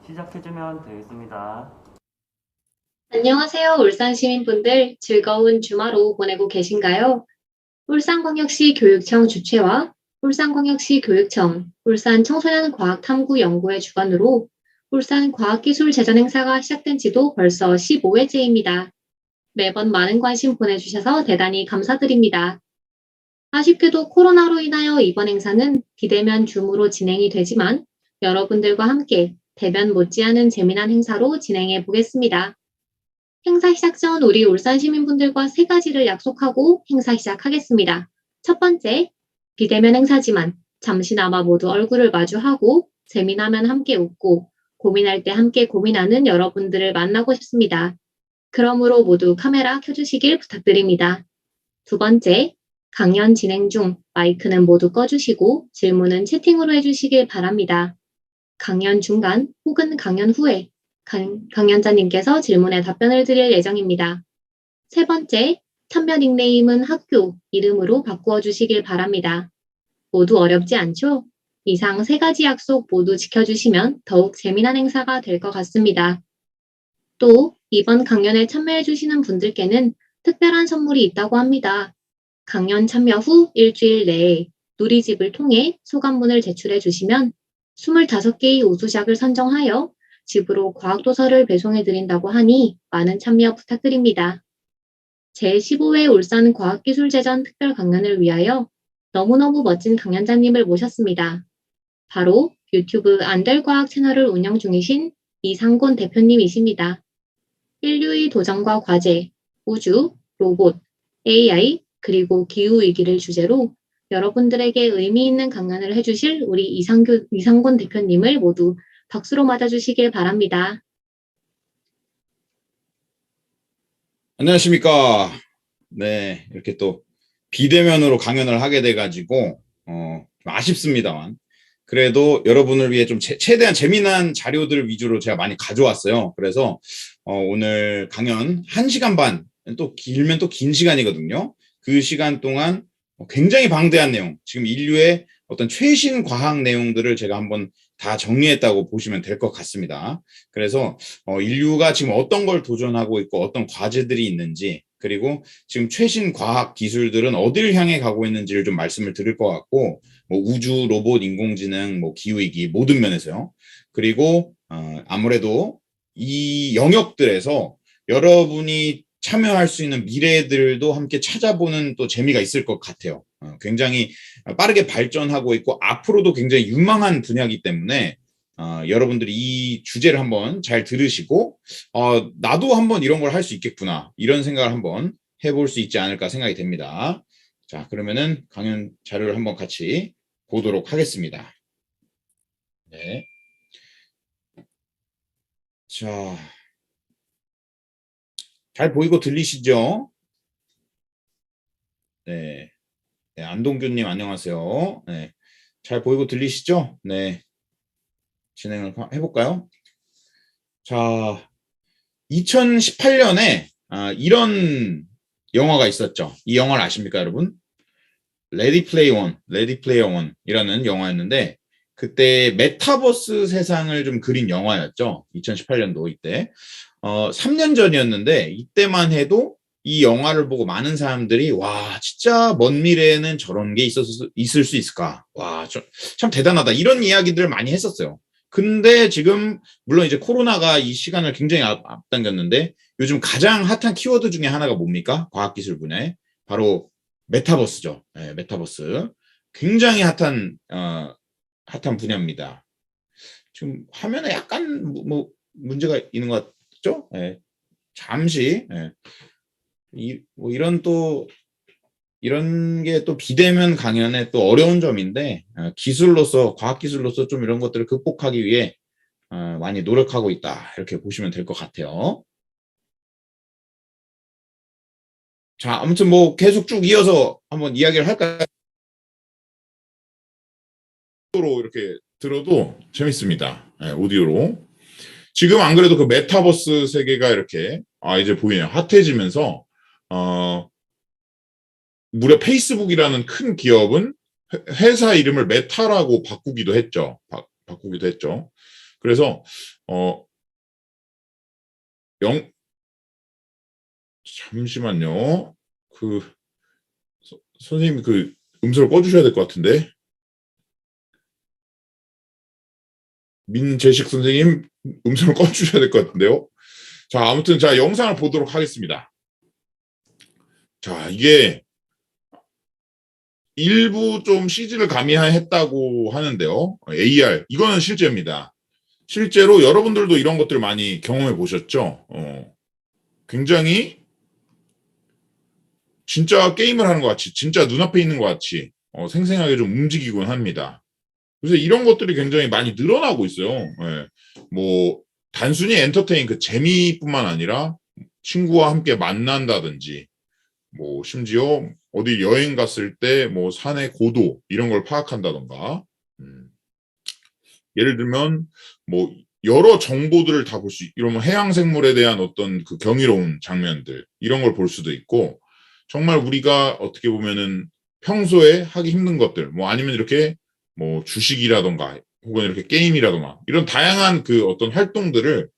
시작해주면 되겠습니다. 안녕하세요, 울산 시민분들. 즐거운 주말 오후 보내고 계신가요? 울산광역시 교육청 주최와 울산광역시 교육청, 울산청소년과학탐구연구회 주관으로 울산 과학기술 제전 행사가 시작된 지도 벌써 15회째입니다. 매번 많은 관심 보내주셔서 대단히 감사드립니다. 아쉽게도 코로나로 인하여 이번 행사는 비대면 줌으로 진행이 되지만 여러분들과 함께 대면 못지않은 재미난 행사로 진행해 보겠습니다. 행사 시작 전 우리 울산 시민분들과 세 가지를 약속하고 행사 시작하겠습니다. 첫 번째, 비대면 행사지만 잠시나마 모두 얼굴을 마주하고 재미나면 함께 웃고 고민할 때 함께 고민하는 여러분들을 만나고 싶습니다. 그러므로 모두 카메라 켜주시길 부탁드립니다. 두 번째, 강연 진행 중 마이크는 모두 꺼주시고 질문은 채팅으로 해주시길 바랍니다. 강연 중간 혹은 강연 후에 강연자님께서 질문에 답변을 드릴 예정입니다. 세 번째, 참여 닉네임은 학교 이름으로 바꾸어 주시길 바랍니다. 모두 어렵지 않죠? 이상 세 가지 약속 모두 지켜주시면 더욱 재미난 행사가 될 것 같습니다. 또 이번 강연에 참여해 주시는 분들께는 특별한 선물이 있다고 합니다. 강연 참여 후 일주일 내에 누리집을 통해 소감문을 제출해 주시면 25개의 우수작을 선정하여 집으로 과학도서를 배송해 드린다고 하니 많은 참여 부탁드립니다. 제15회 울산 과학기술제전 특별 강연을 위하여 너무너무 멋진 강연자님을 모셨습니다. 바로 유튜브 안될과학 채널을 운영 중이신 이상곤 대표님이십니다. 인류의 도전과 과제, 우주, 로봇, AI, 그리고 기후위기를 주제로 여러분들에게 의미 있는 강연을 해주실 우리 이상곤 대표님을 모두 박수로 맞아주시길 바랍니다. 안녕하십니까. 네, 이렇게 또 비대면으로 강연을 하게 돼가지고 좀 아쉽습니다만 그래도 여러분을 위해 좀 최대한 재미난 자료들 위주로 제가 많이 가져왔어요. 그래서 오늘 강연 1시간 반, 또 길면 또 긴 시간이거든요. 그 시간 동안 굉장히 방대한 내용, 지금 인류의 어떤 최신 과학 내용들을 제가 한번 다 정리했다고 보시면 될 것 같습니다. 그래서 인류가 지금 어떤 걸 도전하고 있고 어떤 과제들이 있는지, 그리고 지금 최신 과학 기술들은 어디를 향해 가고 있는지를 좀 말씀을 드릴 것 같고, 뭐 우주, 로봇, 인공지능, 뭐 기후위기 모든 면에서요. 그리고 아무래도 이 영역들에서 여러분이 참여할 수 있는 미래들도 함께 찾아보는 또 재미가 있을 것 같아요. 굉장히 빠르게 발전하고 있고 앞으로도 굉장히 유망한 분야이기 때문에 여러분들이 이 주제를 한번 잘 들으시고 나도 한번 이런 걸 할 수 있겠구나, 이런 생각을 한번 해볼 수 있지 않을까 생각이 됩니다. 자, 그러면은 강연 자료를 한번 같이 보도록 하겠습니다. 네. 자, 잘 보이고 들리시죠? 네. 네, 안동규님 안녕하세요. 네. 잘 보이고 들리시죠? 네. 진행을 해볼까요? 자, 2018년에 이런 영화가 있었죠. 이 영화를 아십니까, 여러분? 레디 플레이어 원이라는 영화였는데, 그때 메타버스 세상을 좀 그린 영화였죠. 2018년도 이때. 3년 전이었는데, 이때만 해도 이 영화를 보고 많은 사람들이, 와, 진짜 먼 미래에는 저런 게 있을 수 있을까? 와, 참 대단하다. 이런 이야기들을 많이 했었어요. 근데 지금, 물론 이제 코로나가 이 시간을 굉장히 앞당겼는데, 요즘 가장 핫한 키워드 중에 하나가 뭡니까? 과학기술 분야에. 바로 메타버스죠. 네, 메타버스. 굉장히 핫한 분야입니다. 지금 화면에 약간 뭐 문제가 있는 것 같죠? 네, 잠시. 네. 뭐 이런 게 또 비대면 강연의 또 어려운 점인데, 과학기술로서 좀 이런 것들을 극복하기 위해 많이 노력하고 있다, 이렇게 보시면 될 것 같아요. 자, 아무튼 뭐 계속 쭉 이어서 한번 이야기를 할까요? 오디오로 이렇게 들어도 재밌습니다. 네, 오디오로. 지금 안 그래도 그 메타버스 세계가 이렇게 이제 보이네요. 핫해지면서 무려 페이스북이라는 큰 기업은 회사 이름을 메타라고 바꾸기도 했죠. 바꾸기도 했죠. 그래서 어, 영, 잠시만요. 선생님 음성을 꺼주셔야 될 것 같은데. 민재식 선생님 음성을 꺼주셔야 될 것 같은데요. 자, 아무튼 자, 영상을 보도록 하겠습니다. 자, 이게 일부 좀 CG를 가미했다고 하는데요. AR, 이거는 실제입니다. 실제로 여러분들도 이런 것들 많이 경험해 보셨죠? 굉장히 진짜 게임을 하는 것 같이, 진짜 눈앞에 있는 것 같이 생생하게 좀 움직이곤 합니다. 그래서 이런 것들이 굉장히 많이 늘어나고 있어요. 예. 뭐 단순히 엔터테인 그 재미뿐만 아니라 친구와 함께 만난다든지 뭐 심지어 어디 여행 갔을 때 뭐 산의 고도 이런 걸 파악한다던가 예를 들면 뭐 여러 정보들을 다 볼 수 이러면 해양 생물에 대한 어떤 그 경이로운 장면들 이런 걸 볼 수도 있고 정말 우리가 어떻게 보면은 평소에 하기 힘든 것들 뭐 아니면 이렇게 뭐 주식이라던가 혹은 이렇게 게임이라던가 이런 다양한 그 어떤 활동들을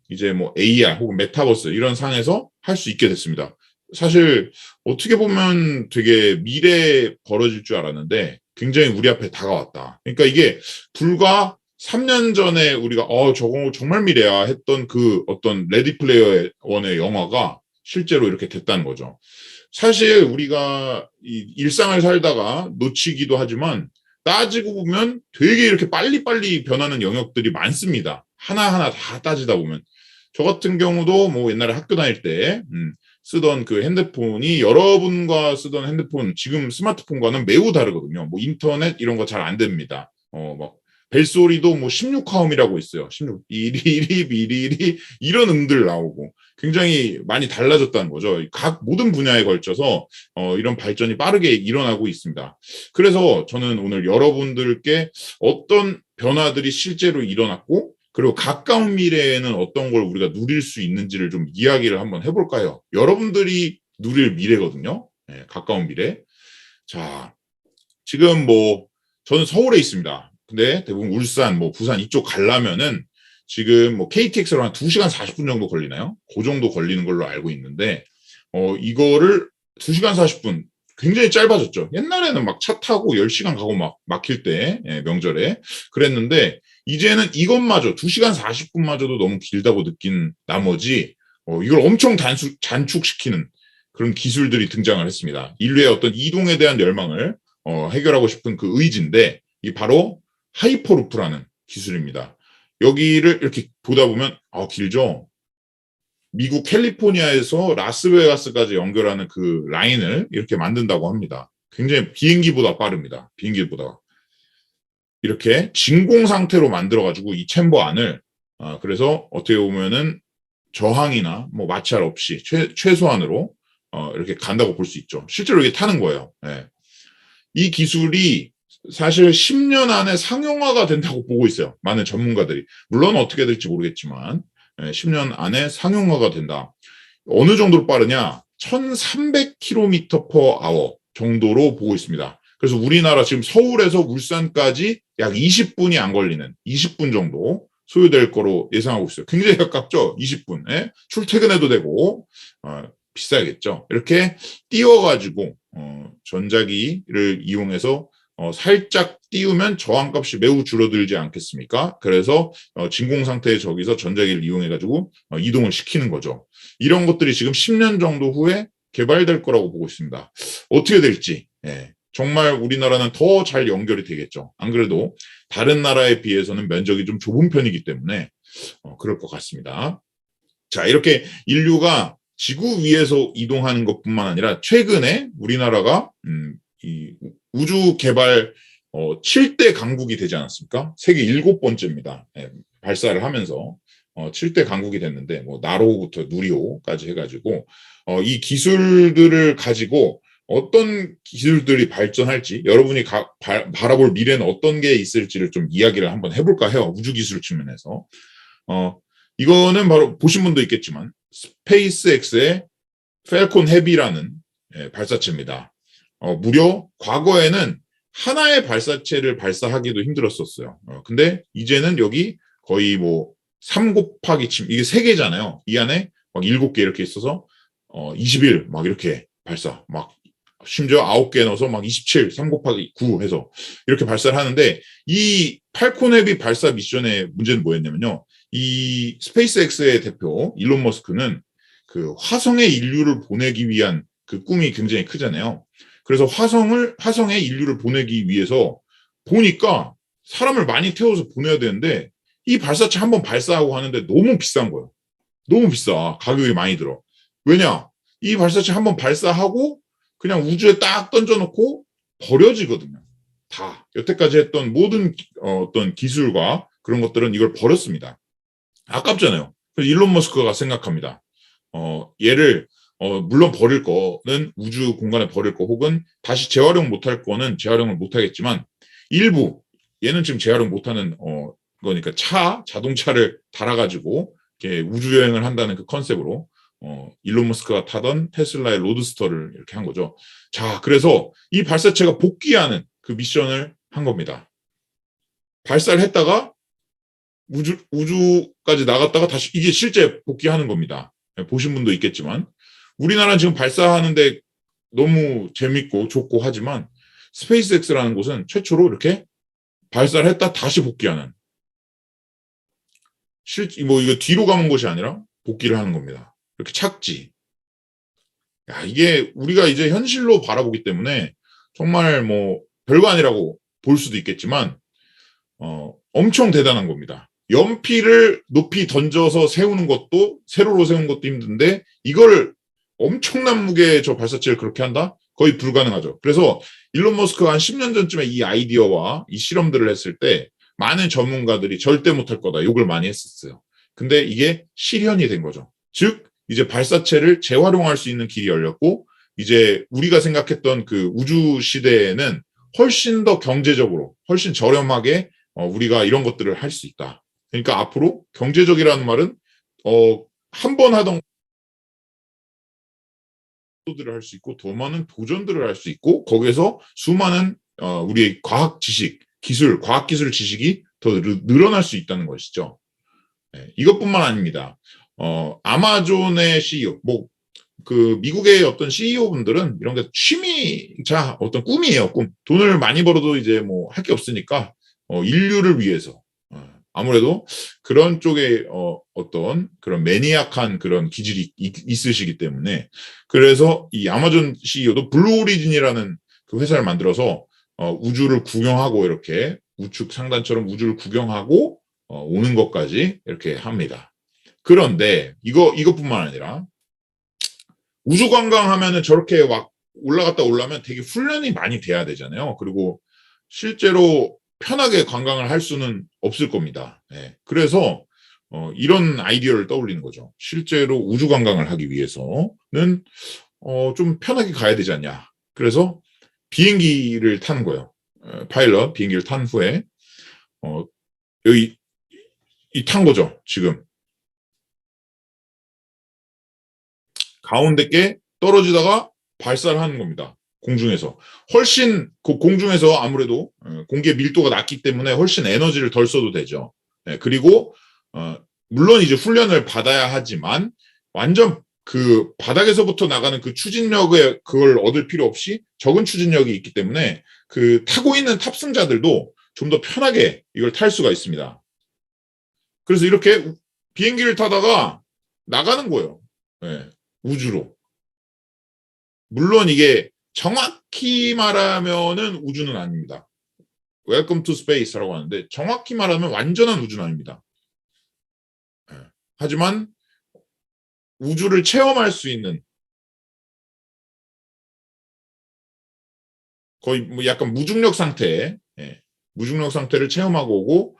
이제 뭐 AR 혹은 메타버스 이런 상에서 할 수 있게 됐습니다. 사실 어떻게 보면 되게 미래에 벌어질 줄 알았는데 굉장히 우리 앞에 다가왔다. 그러니까 이게 불과 3년 전에 우리가 저거 정말 미래야 했던 그 어떤 레디 플레이어 원의 영화가 실제로 이렇게 됐다는 거죠. 사실 우리가 이 일상을 살다가 놓치기도 하지만 따지고 보면 되게 이렇게 빨리빨리 변하는 영역들이 많습니다. 하나하나 다 따지다 보면. 저 같은 경우도 뭐 옛날에 학교 다닐 때 쓰던 그 핸드폰이 여러분과 쓰던 핸드폰 지금 스마트폰과는 매우 다르거든요. 뭐 인터넷 이런 거 잘 안 됩니다. 막 벨소리도 뭐 16화음이라고 있어요. 16, 이리리 비리리 이런 음들 나오고 굉장히 많이 달라졌다는 거죠. 각 모든 분야에 걸쳐서 이런 발전이 빠르게 일어나고 있습니다. 그래서 저는 오늘 여러분들께 어떤 변화들이 실제로 일어났고 그리고 가까운 미래에는 어떤 걸 우리가 누릴 수 있는지를 좀 이야기를 한번 해볼까요? 여러분들이 누릴 미래거든요. 네, 가까운 미래. 자, 지금 뭐 저는 서울에 있습니다. 근데 대부분 울산, 뭐 부산 이쪽 가려면은 지금 뭐 KTX로 한 2시간 40분 정도 걸리나요? 그 정도 걸리는 걸로 알고 있는데 이거를 2시간 40분 굉장히 짧아졌죠. 옛날에는 막 차 타고 10시간 가고 막 막힐 때 명절에 그랬는데 이제는 이것마저 2시간 40분마저도 너무 길다고 느낀 나머지 이걸 엄청 단축시키는 그런 기술들이 등장을 했습니다. 인류의 어떤 이동에 대한 열망을 해결하고 싶은 그 의지인데 이 바로 하이퍼루프라는 기술입니다. 여기를 이렇게 보다 보면 길죠. 미국 캘리포니아에서 라스베가스까지 연결하는 그 라인을 이렇게 만든다고 합니다. 굉장히 비행기보다 빠릅니다. 비행기보다. 이렇게 진공 상태로 만들어가지고 이 챔버 안을 그래서 어떻게 보면은 저항이나 뭐 마찰 없이 최소한으로 이렇게 간다고 볼 수 있죠. 실제로 이게 타는 거예요. 네. 이 기술이 사실 10년 안에 상용화가 된다고 보고 있어요. 많은 전문가들이. 물론 어떻게 될지 모르겠지만 10년 안에 상용화가 된다. 어느 정도로 빠르냐? 1300km/h 정도로 보고 있습니다. 그래서 우리나라 지금 서울에서 울산까지 약 20분이 안 걸리는 20분 정도 소요될 거로 예상하고 있어요. 굉장히 가깝죠? 20분. 출퇴근해도 되고 비싸겠죠. 이렇게 띄워가지고 전자기를 이용해서 살짝 띄우면 저항값이 매우 줄어들지 않겠습니까? 그래서 진공 상태의 저기서 전자기를 이용해가지고 이동을 시키는 거죠. 이런 것들이 지금 10년 정도 후에 개발될 거라고 보고 있습니다. 어떻게 될지 정말 우리나라는 더 잘 연결이 되겠죠. 안 그래도 다른 나라에 비해서는 면적이 좀 좁은 편이기 때문에 그럴 것 같습니다. 자, 이렇게 인류가 지구 위에서 이동하는 것뿐만 아니라 최근에 우리나라가 이 우주 개발 7대 강국이 되지 않았습니까? 세계 7번째입니다. 발사를 하면서 7대 강국이 됐는데 뭐 나로부터 누리호까지 해가지고 이 기술들을 가지고 어떤 기술들이 발전할지 여러분이 바라볼 미래는 어떤 게 있을지를 좀 이야기를 한번 해볼까 해요. 우주 기술 측면에서. 이거는 바로 보신 분도 있겠지만 스페이스X의 펠콘 헤비라는 발사체입니다. 무려 과거에는 하나의 발사체를 발사하기도 힘들었었어요. 근데 이제는 여기 거의 뭐 3 곱하기 침 이게 3개잖아요. 이 안에 막 7개 이렇게 있어서 21 막 이렇게 발사 막 심지어 9개 넣어서 막 27, 3 곱하기 9 해서 이렇게 발사를 하는데 이 팔콘 헤비 발사 미션의 문제는 뭐였냐면요. 이 스페이스X의 대표 일론 머스크는 그 화성에 인류를 보내기 위한 그 꿈이 굉장히 크잖아요. 그래서 화성에 인류를 보내기 위해서 보니까 사람을 많이 태워서 보내야 되는데 이 발사체 한번 발사하고 하는데 너무 비싼 거예요. 너무 비싸. 가격이 많이 들어. 왜냐? 이 발사체 한번 발사하고 그냥 우주에 딱 던져놓고 버려지거든요. 다. 여태까지 했던 모든 어떤 기술과 그런 것들은 이걸 버렸습니다. 아깝잖아요. 그래서 일론 머스크가 생각합니다. 얘를 물론 버릴 거는 우주 공간에 버릴 거 혹은 다시 재활용 못할 거는 재활용을 못하겠지만 일부 얘는 지금 재활용 못하는 거니까 자동차를 달아가지고 이렇게 우주 여행을 한다는 그 컨셉으로 일론 머스크가 타던 테슬라의 로드스터를 이렇게 한 거죠. 자, 그래서 이 발사체가 복귀하는 그 미션을 한 겁니다. 발사를 했다가 우주까지 나갔다가 다시 이게 실제 복귀하는 겁니다. 보신 분도 있겠지만 우리나라는 지금 발사하는데 너무 재밌고 좋고 하지만 스페이스X라는 곳은 최초로 이렇게 발사를 했다 다시 복귀하는 뭐 이거 뒤로 가는 것이 아니라 복귀를 하는 겁니다. 이렇게 착지. 야, 이게 우리가 이제 현실로 바라보기 때문에 정말 뭐 별거 아니라고 볼 수도 있겠지만 엄청 대단한 겁니다. 연필을 높이 던져서 세우는 것도 세로로 세우는 것도 힘든데 이걸 엄청난 무게의 저 발사체를 그렇게 한다? 거의 불가능하죠. 그래서 일론 머스크가 한 10년 전쯤에 이 아이디어와 이 실험들을 했을 때 많은 전문가들이 절대 못할 거다 욕을 많이 했었어요. 근데 이게 실현이 된 거죠. 즉 이제 발사체를 재활용할 수 있는 길이 열렸고 이제 우리가 생각했던 그 우주 시대에는 훨씬 더 경제적으로 훨씬 저렴하게 우리가 이런 것들을 할 수 있다. 그러니까 앞으로 경제적이라는 말은 한 번 하던 들을 할 수 있고 더 많은 도전들을 할 수 있고 거기에서 수많은 우리의 과학 지식, 기술, 과학기술 지식이 더 늘어날 수 있다는 것이죠. 네, 이것뿐만 아닙니다. 아마존의 CEO, 그 미국의 어떤 CEO 분들은 이런 게 취미자 어떤 꿈이에요, 꿈. 돈을 많이 벌어도 이제 뭐 할 게 없으니까 인류를 위해서 아무래도 그런 쪽에 어떤 그런 매니악한 그런 기질이 있으시기 때문에 그래서 이 아마존 CEO도 블루 오리진이라는 그 회사를 만들어서 우주를 구경하고 이렇게 우측 상단처럼 우주를 구경하고 오는 것까지 이렇게 합니다. 그런데 이것뿐만 아니라 우주 관광하면은 저렇게 막 올라갔다 올라면 되게 훈련이 많이 돼야 되잖아요. 그리고 실제로 편하게 관광을 할 수는 없을 겁니다. 네. 그래서 이런 아이디어를 떠올리는 거죠. 실제로 우주 관광을 하기 위해서는 좀 편하게 가야 되지 않냐. 그래서 비행기를 타는 거예요. 파일럿 비행기를 탄 후에 여기 탄 거죠. 지금 가운데 게 떨어지다가 발사를 하는 겁니다. 공중에서 훨씬 공중에서 아무래도 공기의 밀도가 낮기 때문에 훨씬 에너지를 덜 써도 되죠. 네, 그리고 물론 이제 훈련을 받아야 하지만 완전 그 바닥에서부터 나가는 그 추진력에 그걸 얻을 필요 없이 적은 추진력이 있기 때문에 그 타고 있는 탑승자들도 좀 더 편하게 이걸 탈 수가 있습니다. 그래서 이렇게 비행기를 타다가 나가는 거예요. 네, 우주로. 물론 이게 정확히 말하면은 우주는 아닙니다. Welcome to Space라고 하는데 정확히 말하면 완전한 우주는 아닙니다. 하지만 우주를 체험할 수 있는 거의 뭐 약간 무중력 상태, 무중력 상태를 체험하고 오고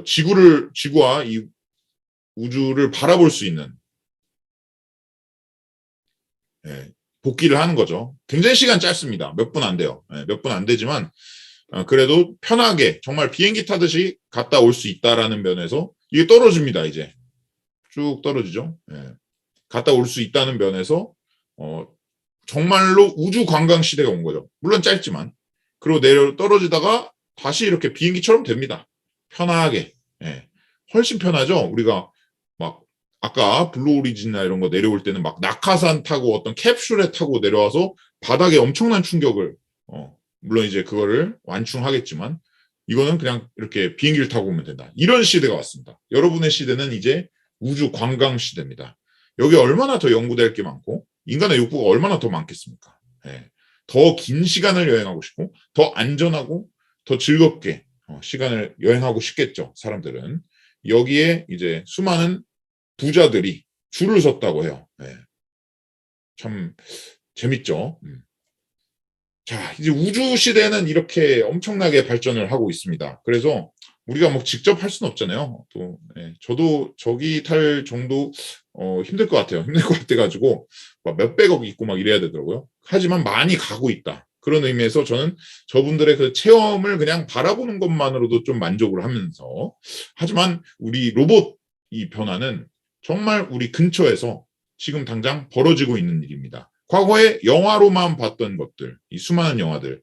지구와 이 우주를 바라볼 수 있는 복귀를 하는 거죠. 굉장히 시간 짧습니다. 몇 분 안 돼요. 몇 분 안 되지만 그래도 편하게 정말 비행기 타듯이 갔다 올 수 있다라는 면에서 이게 떨어집니다. 이제 쭉 떨어지죠. 갔다 올 수 있다는 면에서 정말로 우주 관광 시대가 온 거죠. 물론 짧지만 그리고 떨어지다가 다시 이렇게 비행기처럼 됩니다. 편하게 훨씬 편하죠. 우리가 막 아까 블루 오리진이나 이런 거 내려올 때는 막 낙하산 타고 어떤 캡슐에 타고 내려와서 바닥에 엄청난 충격을 물론 이제 그거를 완충하겠지만 이거는 그냥 이렇게 비행기를 타고 오면 된다. 이런 시대가 왔습니다. 여러분의 시대는 이제 우주 관광 시대입니다. 여기 얼마나 더 연구될 게 많고 인간의 욕구가 얼마나 더 많겠습니까? 예. 더 긴 시간을 여행하고 싶고 더 안전하고 더 즐겁게 시간을 여행하고 싶겠죠. 사람들은. 여기에 이제 수많은 부자들이 줄을 섰다고 해요. 예. 참 재밌죠. 자, 이제 우주 시대는 이렇게 엄청나게 발전을 하고 있습니다. 그래서 우리가 뭐 직접 할 수는 없잖아요. 또 저도 저기 탈 정도 힘들 것 같아요. 힘들 것 같아가지고 막 몇백억 있고 막 이래야 되더라고요. 하지만 많이 가고 있다. 그런 의미에서 저는 저분들의 그 체험을 그냥 바라보는 것만으로도 좀 만족을 하면서 하지만 우리 로봇 이 변화는 정말 우리 근처에서 지금 당장 벌어지고 있는 일입니다. 과거에 영화로만 봤던 것들, 이 수많은 영화들,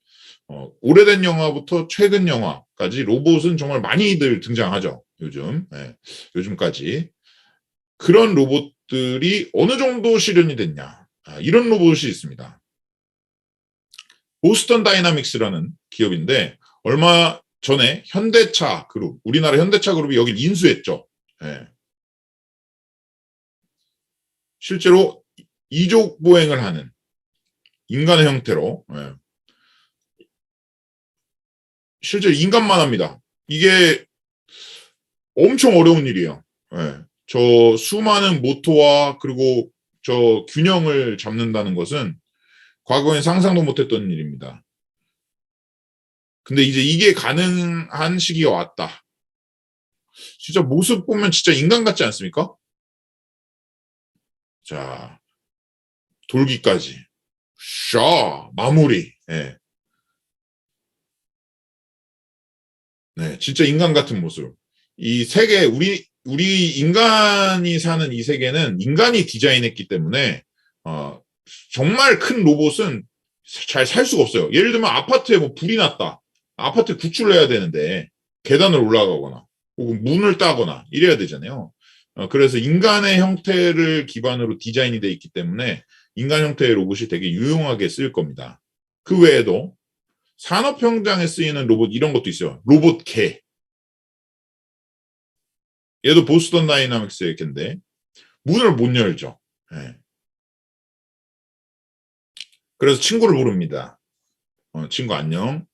오래된 영화부터 최근 영화까지 로봇은 정말 많이들 등장하죠. 요즘까지. 그런 로봇들이 어느 정도 실현이 됐냐. 이런 로봇이 있습니다. 보스턴 다이나믹스라는 기업인데, 얼마 전에 현대차 그룹, 우리나라 현대차 그룹이 여길 인수했죠. 예. 실제로 이족 보행을 하는 인간의 형태로 실제 인간만 합니다. 이게 엄청 어려운 일이에요. 저 수많은 모터와 그리고 저 균형을 잡는다는 것은 과거엔 상상도 못했던 일입니다. 근데 이제 이게 가능한 시기가 왔다. 진짜 모습 보면 진짜 인간 같지 않습니까? 자, 돌기까지. 샤, 마무리. 네, 진짜 인간 같은 모습. 이 세계, 우리 인간이 사는 이 세계는 인간이 디자인했기 때문에, 정말 큰 로봇은 잘 살 수가 없어요. 예를 들면 아파트에 뭐 불이 났다. 아파트 구출을 해야 되는데, 계단을 올라가거나, 혹은 문을 따거나, 이래야 되잖아요. 그래서 인간의 형태를 기반으로 디자인이 돼 있기 때문에, 인간 형태의 로봇이 되게 유용하게 쓰일 겁니다. 그 외에도 산업 현장에 쓰이는 로봇 이런 것도 있어요. 로봇 개. 얘도 보스턴 다이나믹스의 개인데 문을 못 열죠. 네. 그래서 친구를 부릅니다. 친구 안녕.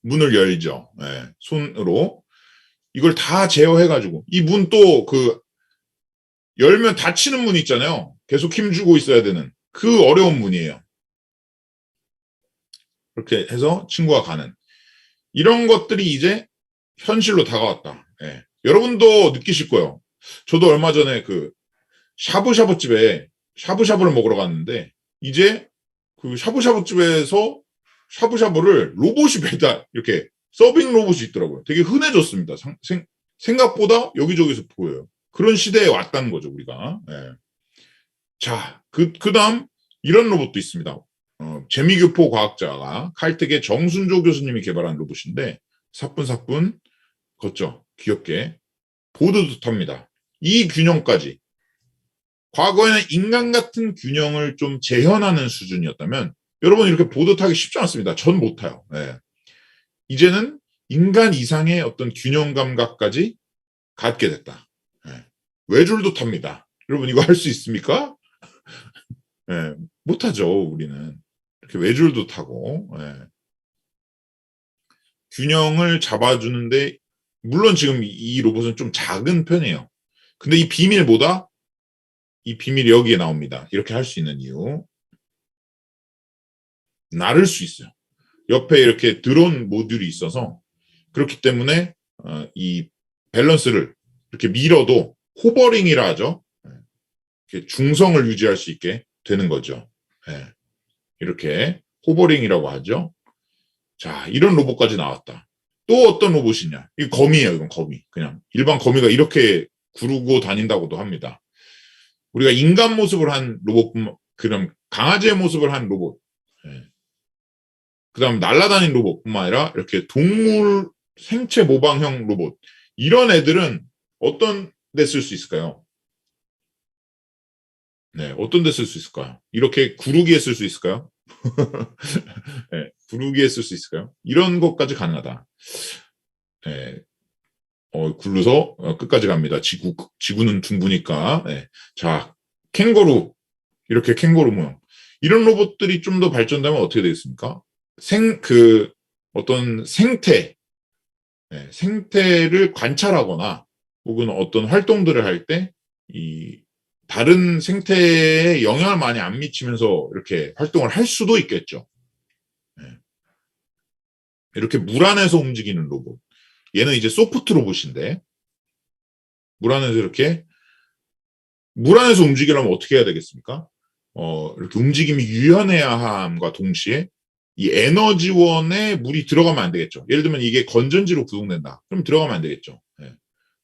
문을 열죠. 네. 손으로. 이걸 다 제어해가지고 이 문 또 열면 닫히는 문 있잖아요. 계속 힘주고 있어야 되는 그 어려운 문이에요. 그렇게 해서 친구가 가는 이런 것들이 이제 현실로 다가왔다. 예. 여러분도 느끼실 거예요. 저도 얼마 전에 샤브샤브 집에 샤브샤브를 먹으러 갔는데 이제 그 샤브샤브 집에서 샤브샤브를 로봇이 이렇게 서빙 로봇이 있더라고요. 되게 흔해졌습니다. 생각보다 여기저기서 보여요. 그런 시대에 왔다는 거죠, 우리가. 예. 자, 그다음 이런 로봇도 있습니다. 재미교포 과학자가 칼텍의 정순조 교수님이 개발한 로봇인데 사뿐사뿐 걷죠. 귀엽게. 보드도 탑니다. 이 균형까지. 과거에는 인간 같은 균형을 좀 재현하는 수준이었다면 여러분 이렇게 보드 타기 쉽지 않습니다. 전 못 타요. 예. 이제는 인간 이상의 어떤 균형 감각까지 갖게 됐다. 예. 외줄도 탑니다. 여러분 이거 할 수 있습니까? 예. 못하죠, 우리는. 이렇게 외줄도 타고, 예. 균형을 잡아주는데, 물론 지금 이 로봇은 좀 작은 편이에요. 근데 이 비밀이 여기에 나옵니다. 이렇게 할 수 있는 이유. 나를 수 있어요. 옆에 이렇게 드론 모듈이 있어서, 그렇기 때문에, 이 밸런스를 이렇게 밀어도 호버링이라 하죠. 이렇게 중성을 유지할 수 있게 되는 거죠. 예. 이렇게 호버링이라고 하죠. 자, 이런 로봇까지 나왔다. 또 어떤 로봇이냐? 이 거미예요, 이건 거미. 그냥 일반 거미가 이렇게 구르고 다닌다고도 합니다. 우리가 인간 모습을 한 로봇, 그럼 강아지의 모습을 한 로봇. 예. 그다음 날아다니는 로봇뿐만 아니라 이렇게 동물 생체 모방형 로봇 이런 애들은 어떤 데 쓸 수 있을까요? 네, 어떤 데 쓸 수 있을까요? 이렇게 구르기에 쓸 수 있을까요? 네, 구르기에 쓸 수 있을까요? 이런 것까지 가능하다. 네, 굴러서 끝까지 갑니다. 지구는 둥그니까. 네. 자, 캥거루 이렇게 캥거루 모형 이런 로봇들이 좀 더 발전되면 어떻게 되겠습니까? 어떤 네, 생태를 관찰하거나 혹은 어떤 활동들을 할 때 이 다른 생태에 영향을 많이 안 미치면서 이렇게 활동을 할 수도 있겠죠. 네. 이렇게 물 안에서 움직이는 로봇. 얘는 이제 소프트 로봇인데 물 안에서 물 안에서 움직이려면 어떻게 해야 되겠습니까? 이렇게 움직임이 유연해야 함과 동시에 이 에너지원에 물이 들어가면 안 되겠죠. 예를 들면 이게 건전지로 구동된다. 그럼 들어가면 안 되겠죠. 네.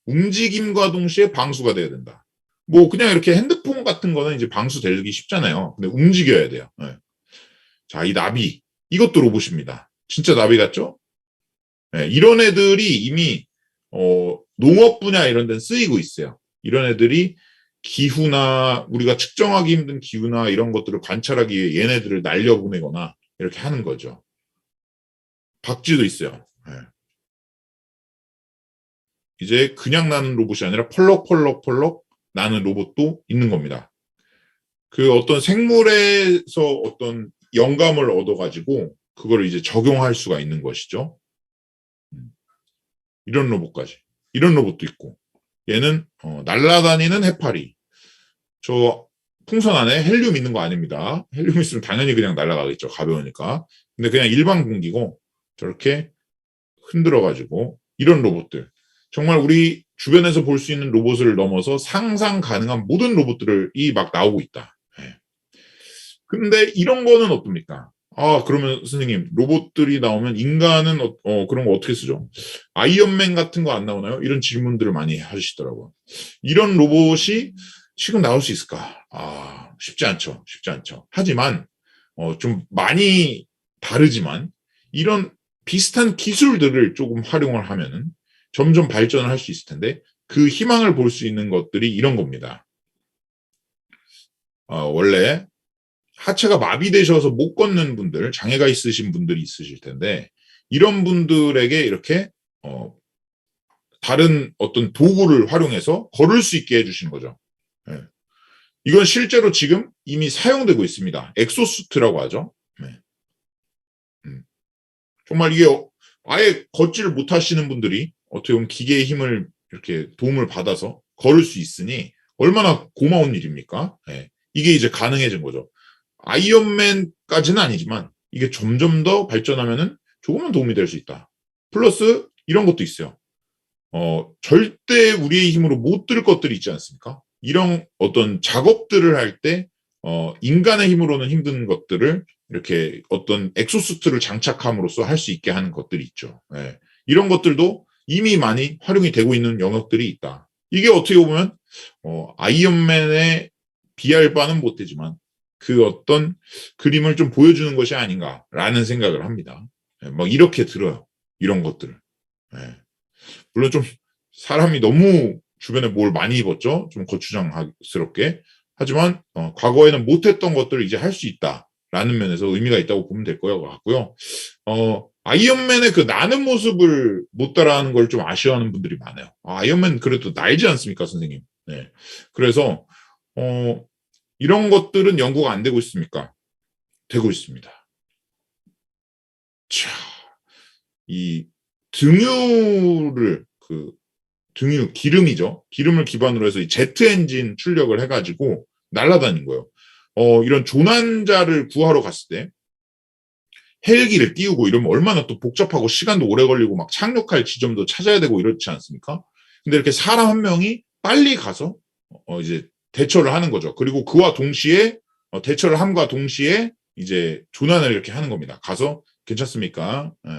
움직임과 동시에 방수가 돼야 된다. 뭐 그냥 이렇게 핸드폰 같은 거는 이제 방수 되기 쉽잖아요. 근데 움직여야 돼요. 네. 자, 이 나비 이것도 로봇입니다. 진짜 나비 같죠? 네, 이런 애들이 이미 농업 분야 이런 데는 쓰이고 있어요. 이런 애들이 기후나 우리가 측정하기 힘든 기후나 이런 것들을 관찰하기 위해 얘네들을 날려보내거나 이렇게 하는 거죠. 박쥐도 있어요. 네. 이제 그냥 나는 로봇이 아니라 펄럭펄럭펄럭 나는 로봇도 있는 겁니다. 그 어떤 생물에서 어떤 영감을 얻어가지고 그걸 이제 적용할 수가 있는 것이죠. 이런 로봇까지. 이런 로봇도 있고. 얘는 날아다니는 해파리. 저 풍선 안에 헬륨 있는 거 아닙니다. 헬륨 있으면 당연히 그냥 날아가겠죠. 가벼우니까. 근데 그냥 일반 공기고 저렇게 흔들어가지고 이런 로봇들. 정말 우리 주변에서 볼 수 있는 로봇을 넘어서 상상 가능한 모든 로봇들이 막 나오고 있다. 네. 근데 이런 거는 어떻습니까? 아, 그러면 선생님, 로봇들이 나오면 인간은 그런 거 어떻게 쓰죠? 아이언맨 같은 거 안 나오나요? 이런 질문들을 많이 하시더라고요. 이런 로봇이 지금 나올 수 있을까? 아, 쉽지 않죠. 쉽지 않죠. 하지만, 좀 많이 다르지만, 이런 비슷한 기술들을 조금 활용을 하면은 점점 발전을 할 수 있을 텐데, 그 희망을 볼 수 있는 것들이 이런 겁니다. 원래, 하체가 마비되셔서 못 걷는 분들, 장애가 있으신 분들이 있으실 텐데, 이런 분들에게 이렇게, 다른 어떤 도구를 활용해서 걸을 수 있게 해주시는 거죠. 네. 이건 실제로 지금 이미 사용되고 있습니다. 엑소수트라고 하죠. 네. 정말 이게 아예 걷지를 못하시는 분들이 어떻게 보면 기계의 힘을 이렇게 도움을 받아서 걸을 수 있으니 얼마나 고마운 일입니까? 네. 이게 이제 가능해진 거죠. 아이언맨까지는 아니지만 이게 점점 더 발전하면은 조금은 도움이 될 수 있다. 플러스 이런 것도 있어요. 절대 우리의 힘으로 못 들 것들이 있지 않습니까? 이런 어떤 작업들을 할 때, 인간의 힘으로는 힘든 것들을 이렇게 어떤 엑소수트를 장착함으로써 할 수 있게 하는 것들이 있죠. 네. 이런 것들도 이미 많이 활용이 되고 있는 영역들이 있다. 이게 어떻게 보면, 아이언맨에 비할 바는 못되지만 그 어떤 그림을 좀 보여주는 것이 아닌가라는 생각을 합니다. 네, 막 이렇게 들어요. 이런 것들을. 네. 물론 좀 사람이 너무 주변에 뭘 많이 입었죠. 좀 거추장스럽게. 하지만 과거에는 못했던 것들을 이제 할 수 있다라는 면에서 의미가 있다고 보면 될 것 같고요. 아이언맨의 그 나는 모습을 못 따라하는 걸 좀 아쉬워하는 분들이 많아요. 아이언맨 그래도 날지 않습니까, 선생님? 네. 그래서 이런 것들은 연구가 안 되고 있습니까? 되고 있습니다. 자, 이 등유, 기름이죠. 기름을 기반으로 해서 이 제트 엔진 출력을 해가지고 날아다닌 거예요. 이런 조난자를 구하러 갔을 때 헬기를 띄우고 이러면 얼마나 또 복잡하고 시간도 오래 걸리고 막 착륙할 지점도 찾아야 되고 이렇지 않습니까? 근데 이렇게 사람 한 명이 빨리 가서 이제 대처를 하는 거죠. 그리고 그와 동시에 대처를 함과 동시에 이제 조난을 이렇게 하는 겁니다. 가서 괜찮습니까? 네.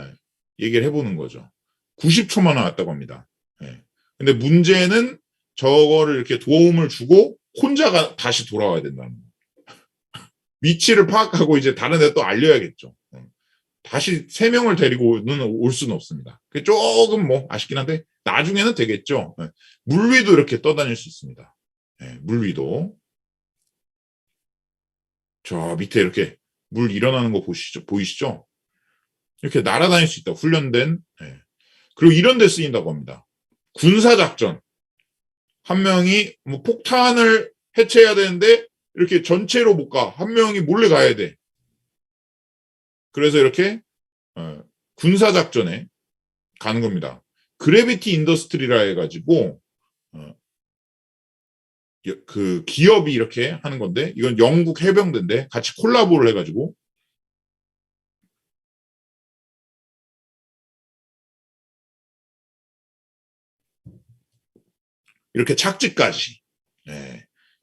얘기를 해보는 거죠. 90초만 나왔다고 합니다. 네. 근데 문제는 저거를 이렇게 도움을 주고 혼자가 다시 돌아와야 된다는 거예요. 위치를 파악하고 이제 다른 데 또 알려야겠죠. 다시 3명을 데리고는 올 수는 없습니다. 그게 조금 뭐 아쉽긴 한데 나중에는 되겠죠. 예. 물 위도 이렇게 떠다닐 수 있습니다. 예, 물 위도. 저 밑에 이렇게 물 일어나는 거 보이시죠? 이렇게 날아다닐 수 있다. 훈련된. 예. 그리고 이런 데 쓰인다고 합니다. 군사작전. 한 명이 뭐 폭탄을 해체해야 되는데 이렇게 전체로 못 가. 한 명이 몰래 가야 돼. 그래서 이렇게 군사작전에 가는 겁니다. 그래비티 인더스트리라 해가지고 그 기업이 이렇게 하는 건데 이건 영국 해병대인데 같이 콜라보를 해가지고 이렇게 착지까지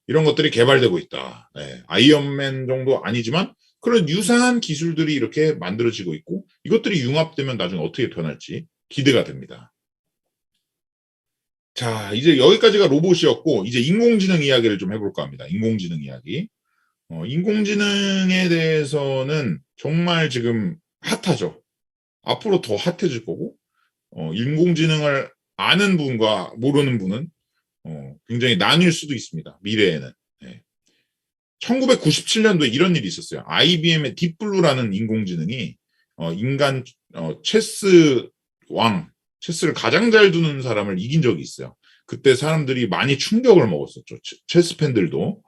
이런 것들이 개발되고 있다. 아이언맨 정도 아니지만 그런 유사한 기술들이 이렇게 만들어지고 있고 이것들이 융합되면 나중에 어떻게 변할지 기대가 됩니다. 자, 이제 여기까지가 로봇이었고 이제 인공지능 이야기를 좀 해볼까 합니다. 인공지능 이야기. 인공지능에 대해서는 정말 지금 핫하죠. 앞으로 더 핫해질 거고 인공지능을 아는 분과 모르는 분은 굉장히 나뉠 수도 있습니다. 미래에는. 1997년도에 이런 일이 있었어요. IBM의 딥블루라는 인공지능이 인간 체스를 가장 잘 두는 사람을 이긴 적이 있어요. 그때 사람들이 많이 충격을 먹었었죠. 체스 팬들도.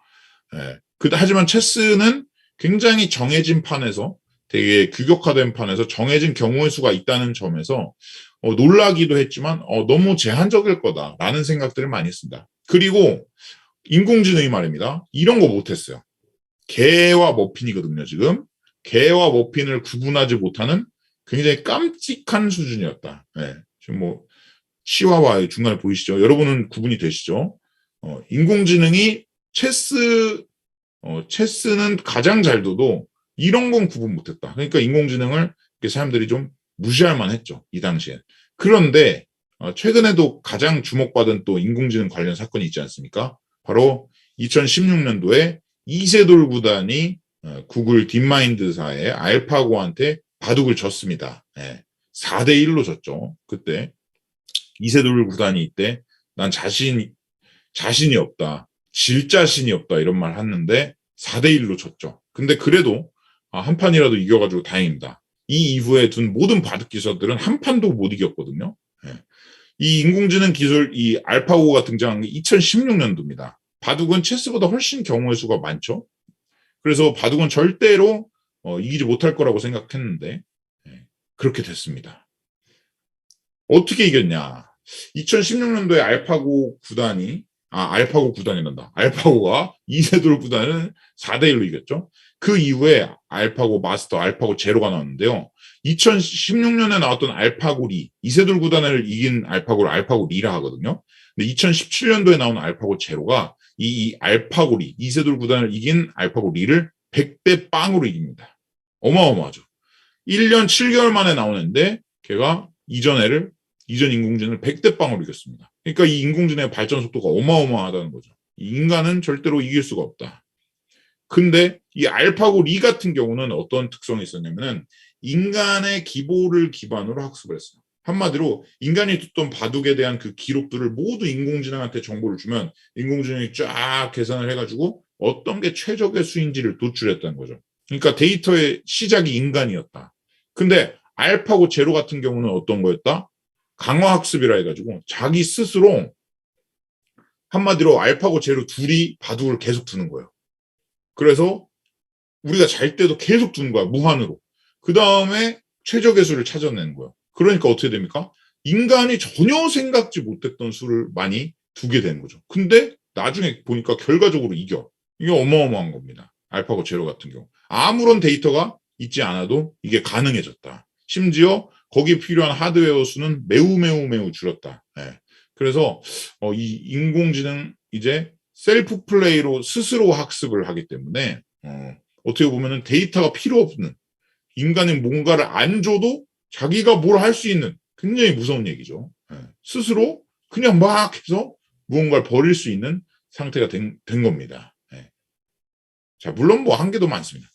하지만 체스는 굉장히 정해진 판에서 되게 규격화된 판에서 정해진 경우의 수가 있다는 점에서 놀라기도 했지만 너무 제한적일 거다라는 생각들을 많이 했습니다. 그리고 인공지능이 말입니다. 이런 거 못했어요. 개와 머핀이거든요, 지금. 개와 머핀을 구분하지 못하는 굉장히 깜찍한 수준이었다. 지금 뭐, 치와와 중간에 보이시죠? 여러분은 구분이 되시죠? 인공지능이 체스는 가장 잘 둬도 이런 건 구분 못했다. 그러니까 인공지능을 사람들이 좀 무시할 만했죠, 이 당시엔. 그런데 최근에도 가장 주목받은 또 인공지능 관련 사건이 있지 않습니까? 바로 2016년도에 이세돌 구단이 구글 딥마인드사의 알파고한테 바둑을 졌습니다. 4대1로 졌죠. 그때 이세돌 구단이 이때 난 자신이 없다. 질 자신이 없다. 이런 말 했는데 4대1로 졌죠. 근데 그래도 한 판이라도 이겨가지고 다행입니다. 이 이후에 둔 모든 바둑 기사들은 한 판도 못 이겼거든요. 이 인공지능 기술, 이 알파고가 등장한 게 2016년도입니다. 바둑은 체스보다 훨씬 경우의 수가 많죠. 그래서 바둑은 절대로 이기지 못할 거라고 생각했는데 그렇게 됐습니다. 어떻게 이겼냐? 2016년도에 알파고 구단이란다. 알파고가 이세돌 구단은 4대1로 이겼죠. 그 이후에 알파고 마스터, 알파고 제로가 나왔는데요. 2016년에 나왔던 알파고 리, 이세돌 구단을 이긴 알파고를 알파고 리라 하거든요. 근데 2017년도에 나온 알파고 제로가 이 알파고 리, 이세돌 구단을 이긴 알파고 리를 100대 0으로 이깁니다. 어마어마하죠. 1년 7개월 만에 나오는데 걔가 이전 인공지능을 100대 0으로 이겼습니다. 그러니까 이 인공지능의 발전 속도가 어마어마하다는 거죠. 인간은 절대로 이길 수가 없다. 근데 이 알파고 리 같은 경우는 어떤 특성이 있었냐면은 인간의 기보를 기반으로 학습을 했어요. 한마디로 인간이 듣던 바둑에 대한 그 기록들을 모두 인공지능한테 정보를 주면 인공지능이 쫙 계산을 해가지고 어떤 게 최적의 수인지를 도출했다는 거죠. 그러니까 데이터의 시작이 인간이었다. 근데 알파고 제로 같은 경우는 어떤 거였다? 강화학습이라 해가지고 자기 스스로 한마디로 알파고 제로 둘이 바둑을 계속 두는 거예요. 그래서 우리가 잘 때도 계속 두는 거야, 무한으로. 그 다음에 최적의 수를 찾아내는 거예요. 그러니까 어떻게 됩니까? 인간이 전혀 생각지 못했던 수를 많이 두게 되는 거죠. 근데 나중에 보니까 결과적으로 이겨. 이게 어마어마한 겁니다. 알파고 제로 같은 경우. 아무런 데이터가 있지 않아도 이게 가능해졌다. 심지어 거기에 필요한 하드웨어 수는 매우 줄었다. 그래서 이 인공지능 이제 셀프 플레이로 스스로 학습을 하기 때문에 어떻게 보면은 데이터가 필요 없는 인간이 뭔가를 안 줘도 자기가 뭘 할 수 있는 굉장히 무서운 얘기죠. 스스로 그냥 막 해서 무언가를 버릴 수 있는 상태가 된 겁니다. 자, 물론 뭐 한계도 많습니다.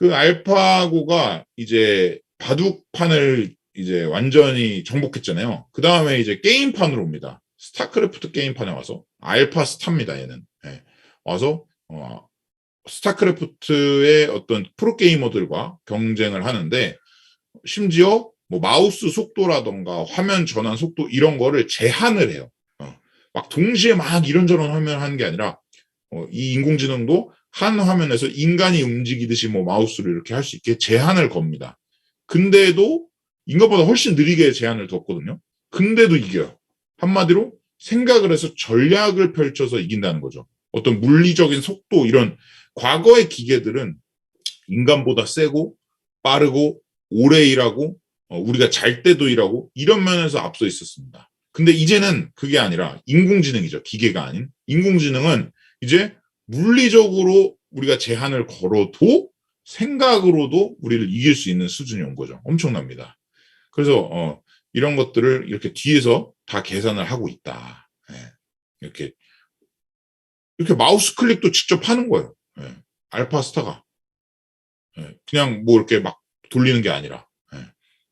그 알파고가 이제 바둑판을 이제 완전히 정복했잖아요. 그 다음에 이제 게임판으로 옵니다. 스타크래프트 게임판에 와서 알파 스타입니다. 얘는 와서 스타크래프트의 어떤 프로게이머들과 경쟁을 하는데 심지어 뭐 마우스 속도라던가 화면 전환 속도 이런 거를 제한을 해요. 막 동시에 막 이런저런 화면을 하는 게 아니라 이 인공지능도 한 화면에서 인간이 움직이듯이 뭐 마우스를 이렇게 할 수 있게 제한을 겁니다. 근데도 인간보다 훨씬 느리게 제한을 뒀거든요. 근데도 이겨요. 한마디로 생각을 해서 전략을 펼쳐서 이긴다는 거죠. 어떤 물리적인 속도 이런 과거의 기계들은 인간보다 세고 빠르고 오래 일하고 우리가 잘 때도 일하고 이런 면에서 앞서 있었습니다. 근데 이제는 그게 아니라 인공지능이죠. 기계가 아닌. 인공지능은 이제 물리적으로 우리가 제한을 걸어도 생각으로도 우리를 이길 수 있는 수준이 온 거죠. 엄청납니다. 그래서 이런 것들을 이렇게 뒤에서 다 계산을 하고 있다. 이렇게 마우스 클릭도 직접 하는 거예요. 알파스타가. 그냥 뭐 이렇게 막 돌리는 게 아니라.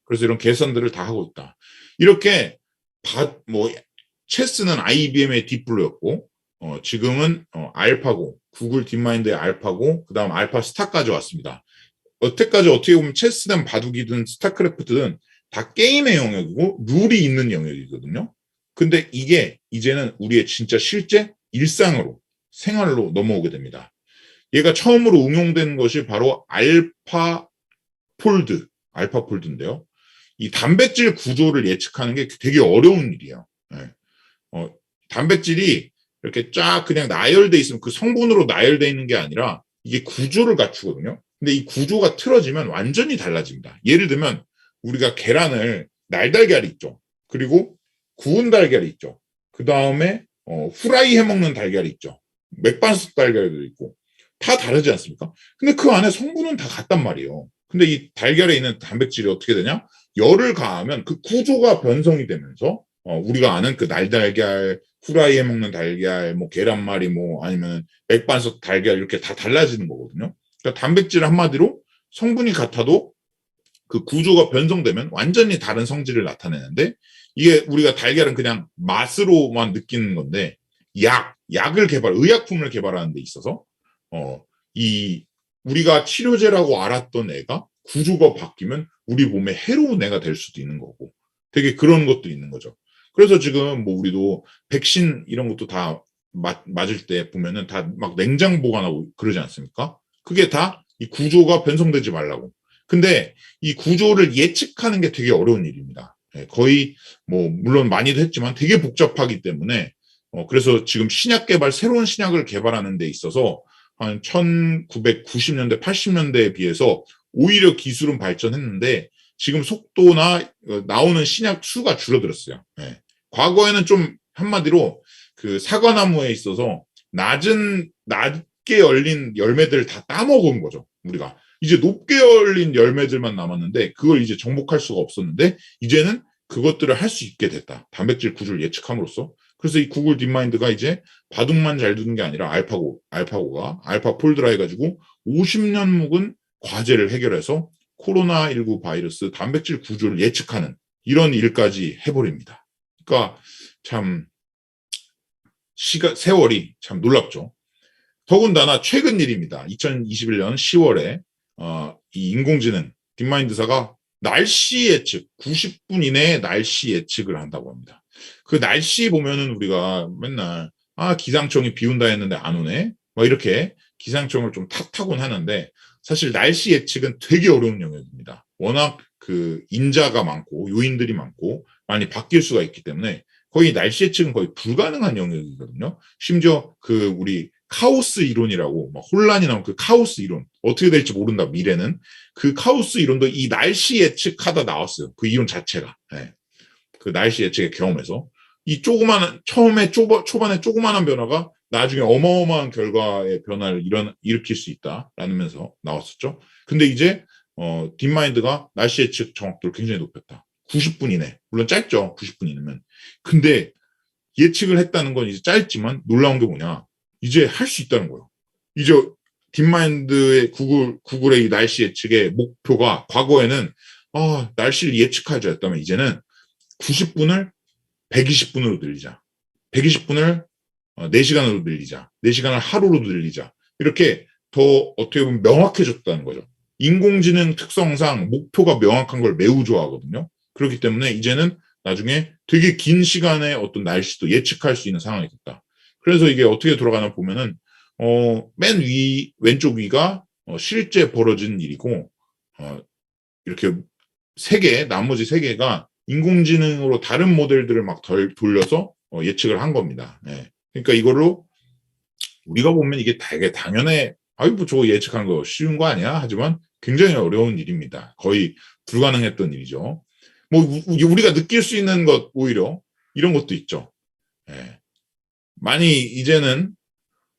그래서 이런 계산들을 다 하고 있다. 이렇게 뭐 체스는 IBM의 딥블루였고 지금은 알파고, 구글 딥마인드의 알파고, 그다음 알파스타까지 왔습니다. 여태까지 어떻게 보면 체스든 바둑이든 스타크래프트든 다 게임의 영역이고 룰이 있는 영역이거든요. 근데 이게 이제는 우리의 진짜 실제 일상으로 생활로 넘어오게 됩니다. 얘가 처음으로 응용된 것이 바로 알파폴드인데요. 이 단백질 구조를 예측하는 게 되게 어려운 일이에요. 단백질이 이렇게 쫙 그냥 나열돼 있으면 그 성분으로 나열돼 있는 게 아니라 이게 구조를 갖추거든요. 근데 이 구조가 틀어지면 완전히 달라집니다. 예를 들면 우리가 계란을 날달걀이 있죠. 그리고 구운 달걀이 있죠. 그 다음에 후라이 해먹는 달걀이 있죠. 맥반석 달걀도 있고 다 다르지 않습니까? 근데 그 안에 성분은 다 같단 말이에요. 근데 이 달걀에 있는 단백질이 어떻게 되냐? 열을 가하면 그 구조가 변성이 되면서 우리가 아는 그 날달걀, 후라이 해먹는 달걀, 뭐 계란말이, 뭐 아니면 맥반석 달걀 이렇게 다 달라지는 거거든요. 그러니까 단백질 한마디로 성분이 같아도 그 구조가 변성되면 완전히 다른 성질을 나타내는데 이게 우리가 달걀은 그냥 맛으로만 느끼는 건데 의약품을 개발하는 데 있어서 이 우리가 치료제라고 알았던 애가 구조가 바뀌면 우리 몸에 해로운 애가 될 수도 있는 거고 되게 그런 것도 있는 거죠. 그래서 지금 뭐 우리도 백신 이런 것도 다 맞을 때 보면은 다 막 냉장 보관하고 그러지 않습니까? 그게 다 이 구조가 변성되지 말라고. 근데 이 구조를 예측하는 게 되게 어려운 일입니다. 거의 뭐 물론 많이도 했지만 되게 복잡하기 때문에 그래서 지금 새로운 신약을 개발하는 데 있어서 한 1990년대, 80년대에 비해서 오히려 기술은 발전했는데 지금 속도나 나오는 신약 수가 줄어들었어요. 과거에는 좀 한마디로 그 사과나무에 있어서 낮게 열린 열매들을 다 따먹은 거죠. 우리가 이제 높게 열린 열매들만 남았는데 그걸 이제 정복할 수가 없었는데 이제는 그것들을 할 수 있게 됐다. 단백질 구조를 예측함으로써. 그래서 이 구글 딥마인드가 이제 바둑만 잘 두는 게 아니라 알파고가 알파폴드라 해가지고 50년 묵은 과제를 해결해서 코로나19 바이러스 단백질 구조를 예측하는 이런 일까지 해버립니다. 그러니까 참 세월이 참 놀랍죠. 더군다나 최근 일입니다. 2021년 10월에 이 인공지능 딥마인드사가 날씨 예측 90분 이내에 날씨 예측을 한다고 합니다. 그 날씨 보면은 우리가 맨날 기상청이 비 온다 했는데 안 오네 뭐 이렇게 기상청을 좀 탓하곤 하는데 사실 날씨 예측은 되게 어려운 영역입니다. 워낙 그 인자가 많고 요인들이 많고 많이 바뀔 수가 있기 때문에 거의 날씨 예측은 거의 불가능한 영역이거든요. 심지어 그 우리 카오스 이론이라고 막 혼란이 나온 그 카오스 이론 어떻게 될지 모른다 미래는 그 카오스 이론도 이 날씨 예측하다 나왔어요. 그 이론 자체가 그 날씨 예측의 경험에서 이 초반에 조그만한 변화가 나중에 어마어마한 결과의 변화를 일으킬 수 있다라면서 나왔었죠. 근데 이제 딥마인드가 날씨 예측 정확도를 굉장히 높였다. 90분 이내. 물론 짧죠. 90분 이내면. 근데 예측을 했다는 건 이제 짧지만 놀라운 게 뭐냐. 이제 할 수 있다는 거예요. 이제 딥마인드의 구글의 이 날씨 예측의 목표가 과거에는 날씨를 예측할 줄 알았다면 이제는 90분을 120분으로 늘리자. 120분을 4시간으로 늘리자. 4시간을 하루로 늘리자. 이렇게 더 어떻게 보면 명확해졌다는 거죠. 인공지능 특성상 목표가 명확한 걸 매우 좋아하거든요. 그렇기 때문에 이제는 나중에 되게 긴 시간의 어떤 날씨도 예측할 수 있는 상황이 됐다. 그래서 이게 어떻게 돌아가나 보면은 맨 왼쪽 위가 실제 벌어진 일이고 이렇게 나머지 세 개가 인공지능으로 다른 모델들을 막 돌려서 예측을 한 겁니다. 네. 그러니까 이걸로 우리가 보면 이게 되게 당연해. 뭐 저거 예측하는 거 쉬운 거 아니야? 하지만 굉장히 어려운 일입니다. 거의 불가능했던 일이죠. 뭐 우리가 느낄 수 있는 것 오히려 이런 것도 있죠. 네. 많이 이제는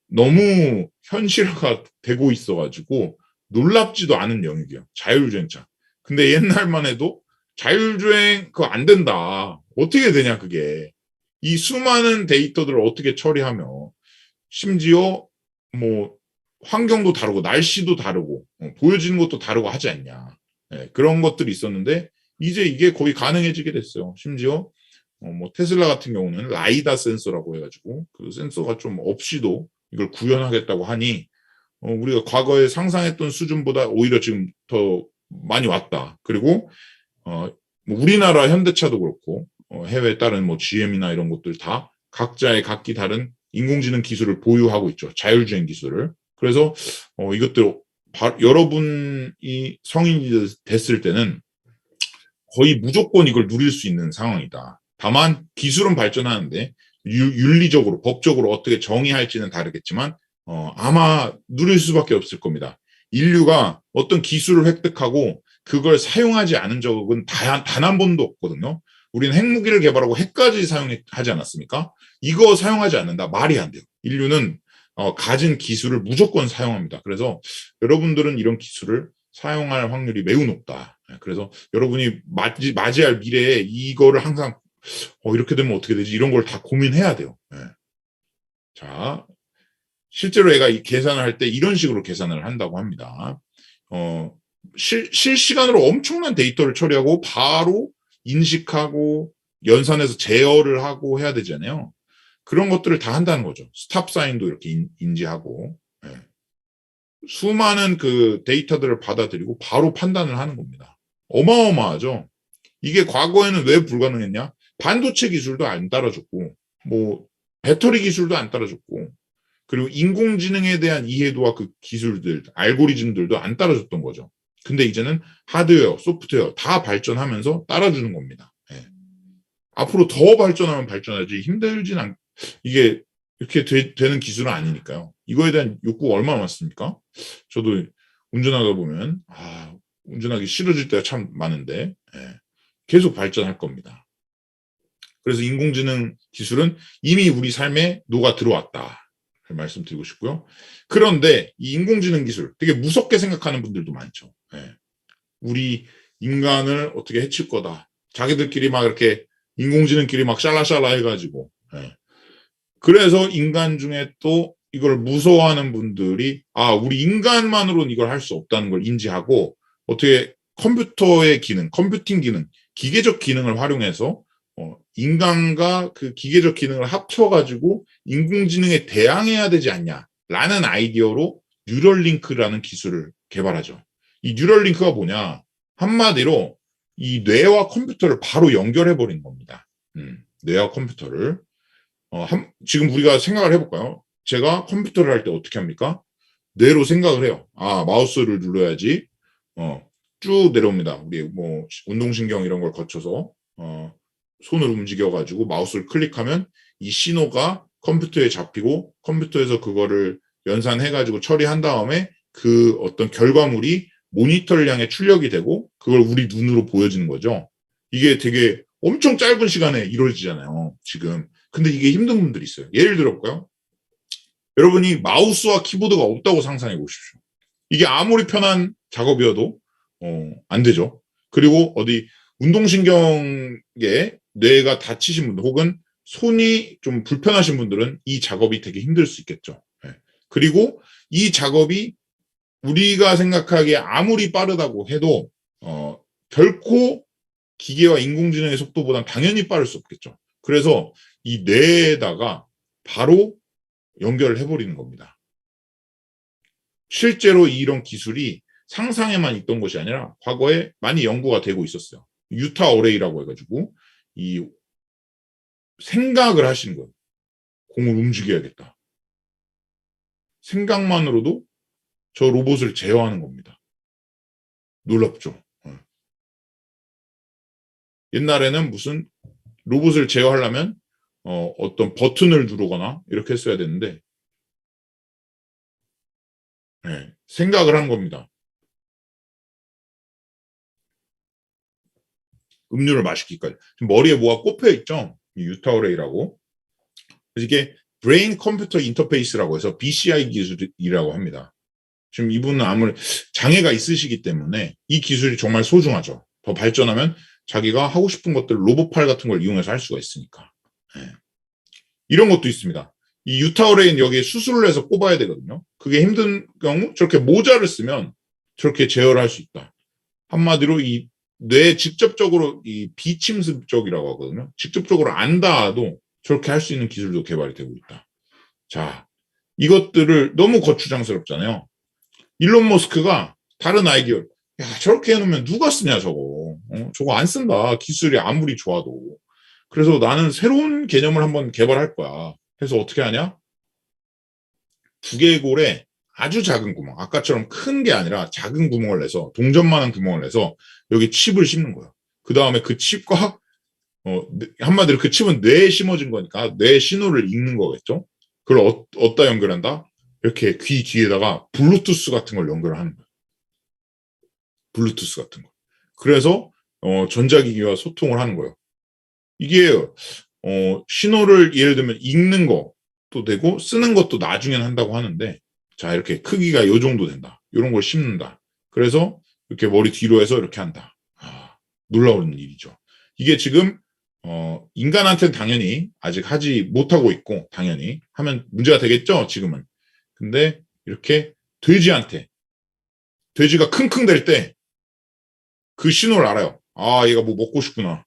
너무 현실화가 되고 있어가지고 놀랍지도 않은 영역이에요. 자율주행차. 근데 옛날만 해도 자율주행 그거 안 된다. 어떻게 되냐 그게. 이 수많은 데이터들을 어떻게 처리하며 심지어 뭐 환경도 다르고 날씨도 다르고 보여지는 것도 다르고 하지 않냐. 네, 그런 것들이 있었는데 이제 이게 거의 가능해지게 됐어요. 심지어 뭐 테슬라 같은 경우는 라이다 센서라고 해가지고 그 센서가 좀 없이도 이걸 구현하겠다고 하니 우리가 과거에 상상했던 수준보다 오히려 지금 더 많이 왔다. 그리고 뭐 우리나라 현대차도 그렇고 해외에 따른 뭐 GM이나 이런 것들 다 각자의 각기 다른 인공지능 기술을 보유하고 있죠. 자율주행 기술을. 그래서 이것들 여러분이 성인이 됐을 때는 거의 무조건 이걸 누릴 수 있는 상황이다. 다만 기술은 발전하는데 윤리적으로 법적으로 어떻게 정의할지는 다르겠지만 아마 누릴 수밖에 없을 겁니다. 인류가 어떤 기술을 획득하고 그걸 사용하지 않은 적은 단 한 번도 없거든요. 우리는 핵무기를 개발하고 핵까지 사용하지 않았습니까? 이거 사용하지 않는다. 말이 안 돼요. 인류는 가진 기술을 무조건 사용합니다. 그래서 여러분들은 이런 기술을 사용할 확률이 매우 높다. 그래서 여러분이 맞이할 미래에 이거를 항상 이렇게 되면 어떻게 되지? 이런 걸 다 고민해야 돼요. 자, 실제로 얘가 이 계산을 할 때 이런 식으로 계산을 한다고 합니다. 실시간으로 엄청난 데이터를 처리하고 바로 인식하고 연산해서 제어를 하고 해야 되잖아요. 그런 것들을 다 한다는 거죠. 스탑 사인도 이렇게 인지하고 수많은 그 데이터들을 받아들이고 바로 판단을 하는 겁니다. 어마어마하죠. 이게 과거에는 왜 불가능했냐? 반도체 기술도 안 따라줬고 뭐 배터리 기술도 안 따라줬고 그리고 인공지능에 대한 이해도와 그 기술들, 알고리즘들도 안 따라줬던 거죠. 근데 이제는 하드웨어, 소프트웨어 다 발전하면서 따라주는 겁니다. 앞으로 더 발전하면 발전하지 이게 이렇게 되는 기술은 아니니까요. 이거에 대한 욕구가 얼마나 많습니까? 저도 운전하다 보면 운전하기 싫어질 때가 참 많은데 계속 발전할 겁니다. 그래서 인공지능 기술은 이미 우리 삶에 녹아 들어왔다. 말씀드리고 싶고요. 그런데 이 인공지능 기술 되게 무섭게 생각하는 분들도 많죠. 우리 인간을 어떻게 해칠 거다. 자기들끼리 막 이렇게 인공지능끼리 막 샬라샬라 해가지고 그래서 인간 중에 또 이걸 무서워하는 분들이 우리 인간만으로는 이걸 할 수 없다는 걸 인지하고 어떻게 컴퓨터의 기능, 컴퓨팅 기능, 기계적 기능을 활용해서 인간과 그 기계적 기능을 합쳐가지고 인공지능에 대항해야 되지 않냐라는 아이디어로 뉴럴링크라는 기술을 개발하죠. 이 뉴럴링크가 뭐냐? 한마디로 이 뇌와 컴퓨터를 바로 연결해버린 겁니다. 뇌와 컴퓨터를. 지금 우리가 생각을 해볼까요? 제가 컴퓨터를 할 때 어떻게 합니까? 뇌로 생각을 해요. 마우스를 눌러야지. 쭉 내려옵니다. 우리 뭐 운동신경 이런 걸 거쳐서 손을 움직여가지고 마우스를 클릭하면 이 신호가 컴퓨터에 잡히고 컴퓨터에서 그거를 연산해가지고 처리한 다음에 그 어떤 결과물이 모니터를 향해 출력이 되고 그걸 우리 눈으로 보여지는 거죠. 이게 되게 엄청 짧은 시간에 이루어지잖아요. 지금. 근데 이게 힘든 분들이 있어요. 예를 들어볼까요? 여러분이 마우스와 키보드가 없다고 상상해 보십시오. 이게 아무리 편한 작업이어도 안 되죠. 그리고 어디 운동신경에 뇌가 다치신 분들 혹은 손이 좀 불편하신 분들은 이 작업이 되게 힘들 수 있겠죠. 그리고 이 작업이 우리가 생각하기에 아무리 빠르다고 해도 결코 기계와 인공지능의 속도보단 당연히 빠를 수 없겠죠. 그래서 이 뇌에다가 바로 연결을 해버리는 겁니다. 실제로 이런 기술이 상상에만 있던 것이 아니라 과거에 많이 연구가 되고 있었어요. 유타 어레이라고 해가지고 이 생각을 하시는 거예요. 공을 움직여야겠다. 생각만으로도 저 로봇을 제어하는 겁니다. 놀랍죠? 옛날에는 무슨 로봇을 제어하려면 어떤 버튼을 누르거나 이렇게 했어야 되는데 네, 생각을 한 겁니다. 음료를 마시기까지. 지금 머리에 뭐가 꼽혀 있죠? 유타오레이라고. 그래서 이게 브레인 컴퓨터 인터페이스라고 해서 BCI 기술이라고 합니다. 지금 이분은 아무리 장애가 있으시기 때문에 이 기술이 정말 소중하죠. 더 발전하면 자기가 하고 싶은 것들 로봇팔 같은 걸 이용해서 할 수가 있으니까. 네. 이런 것도 있습니다. 이 유타오레인 여기에 수술을 해서 꼽아야 되거든요. 그게 힘든 경우 저렇게 모자를 쓰면 저렇게 제어를 할 수 있다. 한마디로 이 뇌에 직접적으로 이 비침습적이라고 하거든요. 직접적으로 안 닿아도 저렇게 할 수 있는 기술도 개발이 되고 있다. 자, 이것들을 너무 거추장스럽잖아요. 일론 머스크가 다른 아이디어, 야, 저렇게 해놓으면 누가 쓰냐, 저거. 저거 안 쓴다. 기술이 아무리 좋아도. 그래서 나는 새로운 개념을 한번 개발할 거야. 그래서 어떻게 하냐? 두개골에 아주 작은 구멍, 아까처럼 큰 게 아니라 작은 구멍을 내서, 동전만한 구멍을 내서 여기 칩을 심는 거예요. 그 다음에 그 칩과, 한마디로 그 칩은 뇌에 심어진 거니까 뇌 신호를 읽는 거겠죠? 그걸 어디다 연결한다? 이렇게 귀 뒤에다가 블루투스 같은 걸 연결하는 거예요. 블루투스 같은 거. 그래서, 전자기기와 소통을 하는 거예요. 이게, 신호를 예를 들면 읽는 것도 되고 쓰는 것도 나중에는 한다고 하는데, 자, 이렇게 크기가 요 정도 된다. 요런 걸 심는다. 그래서 이렇게 머리 뒤로 해서 이렇게 한다. 아, 놀라운 일이죠. 이게 지금, 인간한테는 당연히 아직 하지 못하고 있고, 당연히 하면 문제가 되겠죠, 지금은. 근데 이렇게 돼지한테, 돼지가 킁킁 될 때 그 신호를 알아요. 아, 얘가 뭐 먹고 싶구나.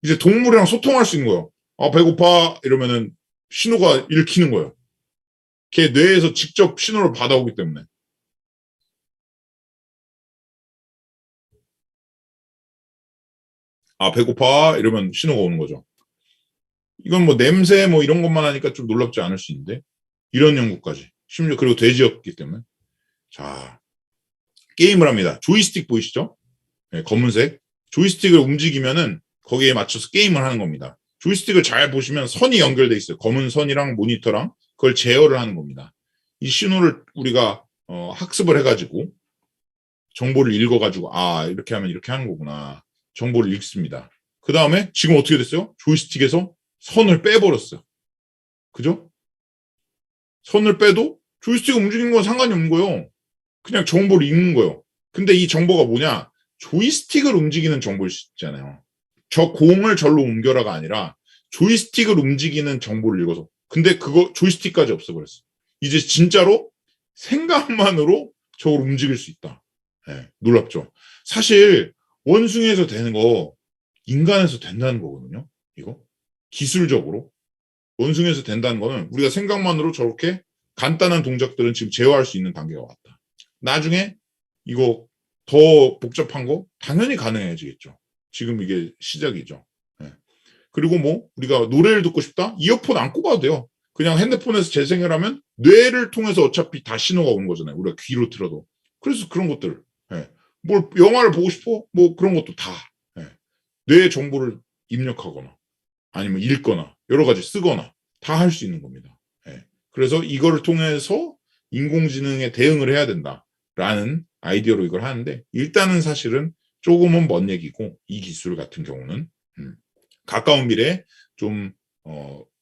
이제 동물이랑 소통할 수 있는 거예요. 아, 배고파. 이러면은 신호가 읽히는 거예요. 걔 뇌에서 직접 신호를 받아오기 때문에. 아, 배고파. 이러면 신호가 오는 거죠. 이건 뭐 냄새 뭐 이런 것만 하니까 좀 놀랍지 않을 수 있는데, 이런 연구까지. 심지어 그리고 돼지였기 때문에. 자, 게임을 합니다. 조이스틱 보이시죠? 네, 검은색. 조이스틱을 움직이면은 거기에 맞춰서 게임을 하는 겁니다. 조이스틱을 잘 보시면 선이 연결돼 있어요. 검은 선이랑 모니터랑 그걸 제어를 하는 겁니다. 이 신호를 우리가 학습을 해가지고 정보를 읽어가지고 아 이렇게 하면 이렇게 하는 거구나. 정보를 읽습니다. 그 다음에 지금 어떻게 됐어요? 조이스틱에서 선을 빼버렸어요. 그죠? 선을 빼도 조이스틱 움직이는 건 상관이 없는 거예요. 그냥 정보를 읽는 거예요. 근데 이 정보가 뭐냐? 조이스틱을 움직이는 정보일 수 있잖아요. 저 공을 절로 옮겨라가 아니라 조이스틱을 움직이는 정보를 읽어서. 근데 그거 조이스틱까지 없어버렸어. 이제 진짜로 생각만으로 저걸 움직일 수 있다. 네, 놀랍죠? 사실 원숭이에서 되는 거 인간에서 된다는 거거든요. 이거 기술적으로 원숭이에서 된다는 거는 우리가 생각만으로 저렇게 간단한 동작들은 지금 제어할 수 있는 단계가 왔다. 나중에 이거 더 복잡한 거 당연히 가능해지겠죠. 지금 이게 시작이죠. 네. 그리고 뭐 우리가 노래를 듣고 싶다? 이어폰 안 꼽아도 돼요. 그냥 핸드폰에서 재생을 하면 뇌를 통해서 어차피 다 신호가 오는 거잖아요. 우리가 귀로 들어도. 그래서 그런 것들. 네. 뭘 영화를 보고 싶어? 뭐 그런 것도 다. 네. 뇌의 정보를 입력하거나 아니면 읽거나 여러 가지 쓰거나 다 할 수 있는 겁니다. 네. 그래서 이거를 통해서 인공지능에 대응을 해야 된다라는 아이디어로 이걸 하는데 일단은 사실은 조금은 먼 얘기고 이 기술 같은 경우는 가까운 미래에 좀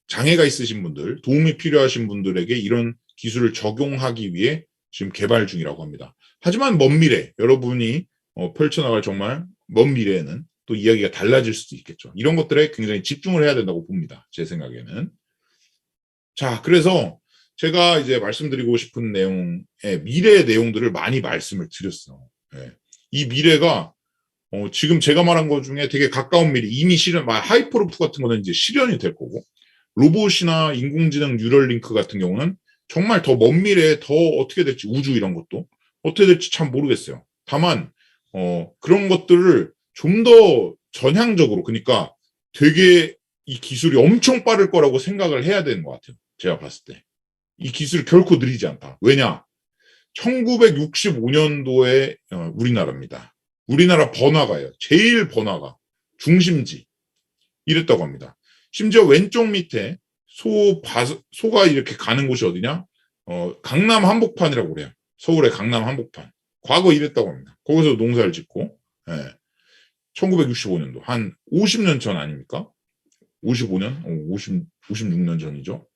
장애가 있으신 분들, 도움이 필요하신 분들에게 이런 기술을 적용하기 위해 지금 개발 중이라고 합니다. 하지만 먼 미래, 여러분이 펼쳐나갈 정말 먼 미래에는 또 이야기가 달라질 수도 있겠죠. 이런 것들에 굉장히 집중을 해야 된다고 봅니다. 제 생각에는. 자, 그래서 제가 이제 말씀드리고 싶은 내용의 미래의 내용들을 많이 말씀을 드렸어요. 예. 이 미래가 지금 제가 말한 것 중에 되게 가까운 미래, 이미 하이퍼루프 같은 거는 이제 실현이 될 거고, 로봇이나 인공지능 뉴럴링크 같은 경우는 정말 더 먼 미래에 더 어떻게 될지, 우주 이런 것도 어떻게 될지 참 모르겠어요. 다만 그런 것들을 좀 더 전향적으로, 그러니까 되게 이 기술이 엄청 빠를 거라고 생각을 해야 되는 것 같아요. 제가 봤을 때. 이 기술이 결코 느리지 않다. 왜냐? 1965년도에 우리나라입니다. 우리나라 번화가예요. 제일 번화가, 중심지. 이랬다고 합니다. 심지어 왼쪽 밑에 소가 이렇게 가는 곳이 어디냐? 강남 한복판이라고 그래요. 서울의 강남 한복판. 과거 이랬다고 합니다. 거기서 농사를 짓고, 예. 1965년도. 한 50년 전 아닙니까? 55년? 56년 전이죠.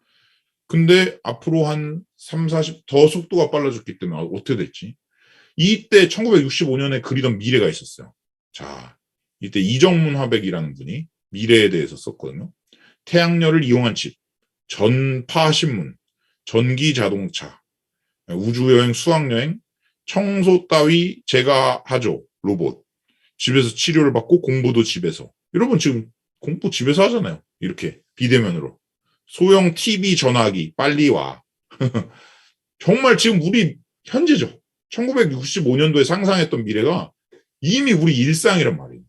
근데 앞으로 한 3, 40, 더 속도가 빨라졌기 때문에 어떻게 됐지? 이때 1965년에 그리던 미래가 있었어요. 자, 이때 이정문 화백이라는 분이 미래에 대해서 썼거든요. 태양열을 이용한 칩, 전파신문, 전기자동차, 우주여행, 수학여행, 청소 따위 제가 하죠. 로봇. 집에서 치료를 받고 공부도 집에서. 여러분 지금 공부 집에서 하잖아요. 이렇게 비대면으로. 소형 TV 전화기 빨리 와. 정말 지금 우리 현재죠. 1965년도에 상상했던 미래가 이미 우리 일상이란 말이에요.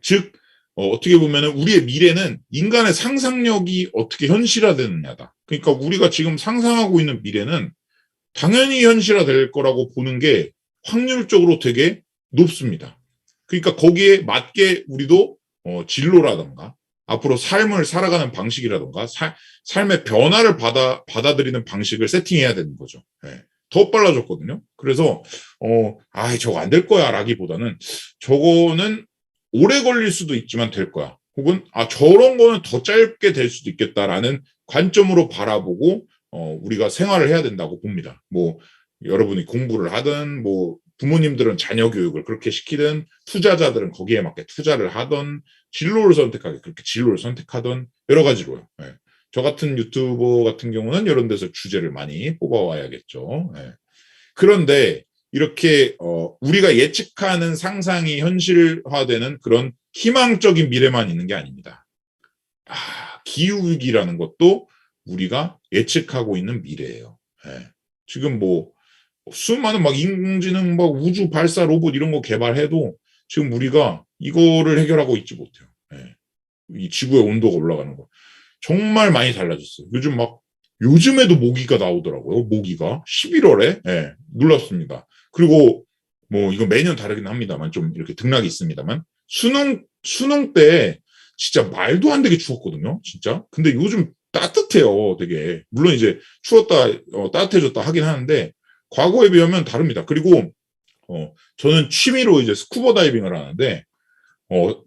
즉 어떻게 보면 우리의 미래는 인간의 상상력이 어떻게 현실화되느냐다. 그러니까 우리가 지금 상상하고 있는 미래는 당연히 현실화될 거라고 보는 게 확률적으로 되게 높습니다. 그러니까 거기에 맞게 우리도 진로라던가 앞으로 삶을 살아가는 방식이라던가 삶의 변화를 받아들이는 방식을 세팅해야 되는 거죠. 네. 더 빨라졌거든요. 그래서 저거 안 될 거야 라기보다는 저거는 오래 걸릴 수도 있지만 될 거야. 혹은 저런 거는 더 짧게 될 수도 있겠다라는 관점으로 바라보고 우리가 생활을 해야 된다고 봅니다. 뭐 여러분이 공부를 하든 뭐 부모님들은 자녀 교육을 그렇게 시키든 투자자들은 거기에 맞게 투자를 하던 진로를 선택하게 그렇게 진로를 선택하던 여러 가지로요. 네. 저 같은 유튜버 같은 경우는 이런 데서 주제를 많이 뽑아와야겠죠. 네. 그런데 이렇게 우리가 예측하는 상상이 현실화되는 그런 희망적인 미래만 있는 게 아닙니다. 기후위기라는 것도 우리가 예측하고 있는 미래예요. 네. 지금 뭐 수많은 막 인공지능, 막 우주 발사 로봇 이런 거 개발해도 지금 우리가 이거를 해결하고 있지 못해요. 네. 이 지구의 온도가 올라가는 거. 정말 많이 달라졌어요. 요즘에도 모기가 나오더라고요. 모기가 11월에 네, 놀랍습니다. 그리고 뭐 이거 매년 다르긴 합니다만 좀 이렇게 등락이 있습니다만 수능 때 진짜 말도 안 되게 추웠거든요. 진짜. 근데 요즘 따뜻해요. 되게. 물론 이제 추웠다 따뜻해졌다 하긴 하는데 과거에 비하면 다릅니다. 그리고 저는 취미로 이제 스쿠버 다이빙을 하는데